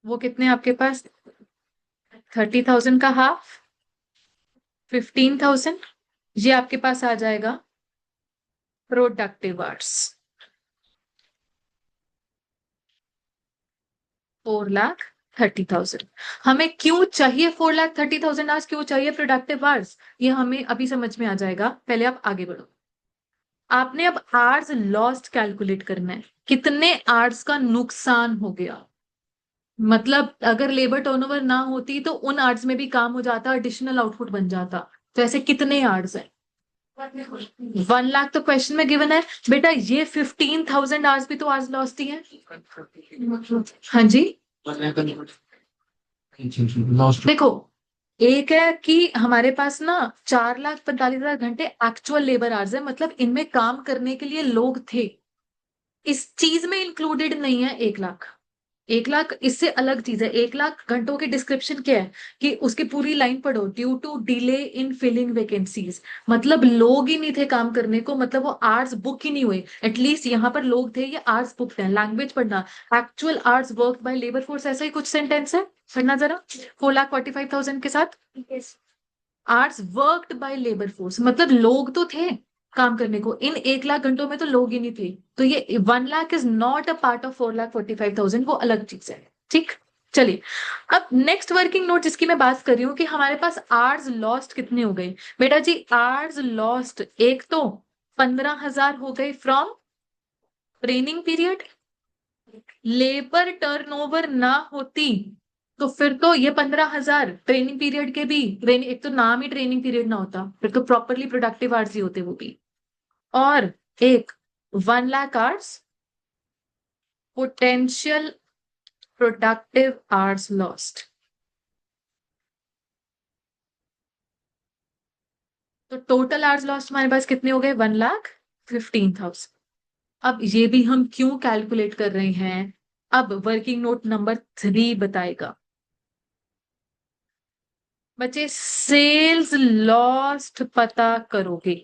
Speaker 1: वो कितने आपके पास? 30,000 का हाफ 15,000, ये आपके पास आ जाएगा प्रोडक्टिव आवर्स। 4,30,000। हमें क्यों चाहिए 4,30,000 आवर्स, क्यों चाहिए प्रोडक्टिव आवर्स, ये हमें अभी समझ में आ जाएगा। पहले आप आगे बढ़ो। आपने अब आवर्स लॉस्ट कैलकुलेट करना है, कितने आवर्स का नुकसान हो गया। मतलब अगर लेबर टर्नओवर ना होती तो उन आवर्स में भी काम हो जाता, एडिशनल आउटपुट बन जाता। तो ऐसे कितने आवर्स है? 1 लाख तो क्वेश्चन में गिवन है बेटा। ये 15,000 आवर्स भी तो आवर्स लॉस्ट ही है। हाँ जी, देखो, एक है कि हमारे पास ना 4,45,000 घंटे एक्चुअल लेबर आवर्स है, मतलब इनमें काम करने के लिए लोग थे। इस चीज में इंक्लूडेड नहीं है 1 लाख। 1 लाख इससे अलग चीज है। 1 लाख घंटों की डिस्क्रिप्शन क्या है कि उसकी पूरी लाइन पढ़ो, due to delay in filling vacancies, मतलब लोग ही नहीं थे काम करने को, मतलब वो आवर्स बुक ही नहीं हुए। एटलीस्ट यहाँ पर लोग थे, ये आवर्स बुक है। लैंग्वेज पढ़ना, actual hours work by labour force, ऐसा ही कुछ सेंटेंस है, पढ़ना जरा। 4,45,000 के साथ hours worked by labour force, मतलब लोग तो थे काम करने को, इन 1 लाख घंटों में तो लोग ही नहीं थे। तो ये 1 lakh is not a part of 4,45,000, वो अलग चीज है। ठीक, चलिए अब नेक्स्ट वर्किंग नोट जिसकी मैं बात कर रही हूँ कि हमारे पास आवर्स लॉस्ट कितने हो गए बेटा जी। आवर्स लॉस्ट एक तो 15,000 हो गए from training period. Labour turnover ना होती तो फिर तो ये 15,000 ट्रेनिंग पीरियड के भी, ट्रेनिंग एक तो नाम ही ट्रेनिंग पीरियड ना होता, फिर तो प्रॉपरली प्रोडक्टिव आवर्स ही होते वो भी। और एक 1 lakh hours potential productive hours lost. तो टोटल आवर्स लॉस्ट हमारे पास कितने हो गए? 1,15,000। अब ये भी हम क्यों कैलकुलेट कर रहे हैं, अब वर्किंग नोट नंबर 3 बताएगा। बच्चे सेल्स लॉस्ट पता करोगे,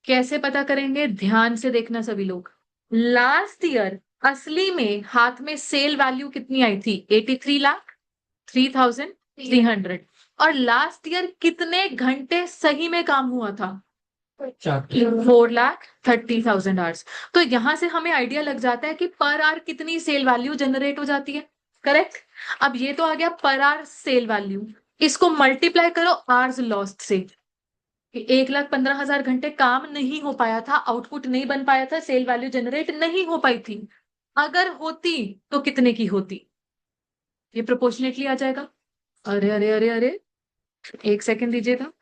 Speaker 1: कैसे पता करेंगे? ध्यान से देखना सभी लोग। लास्ट ईयर असली में हाथ में सेल वैल्यू कितनी आई थी? 83,03,300। और लास्ट ईयर कितने घंटे सही में काम हुआ था? 4,30,000 आवर्स। तो यहां से हमें आइडिया लग जाता है कि पर आवर कितनी सेल वैल्यू जनरेट हो जाती है। करेक्ट। अब ये तो आ गया पर आवर सेल वैल्यू, इसको मल्टीप्लाई करो आवर्स लॉस्ट से। 1,15,000 घंटे काम नहीं हो पाया था, आउटपुट नहीं बन पाया था, सेल वैल्यू जनरेट नहीं हो पाई थी। अगर होती तो कितने की होती? ये प्रोपोर्शनेटली आ जाएगा। अरे अरे अरे अरे, एक सेकंड दीजिएगा।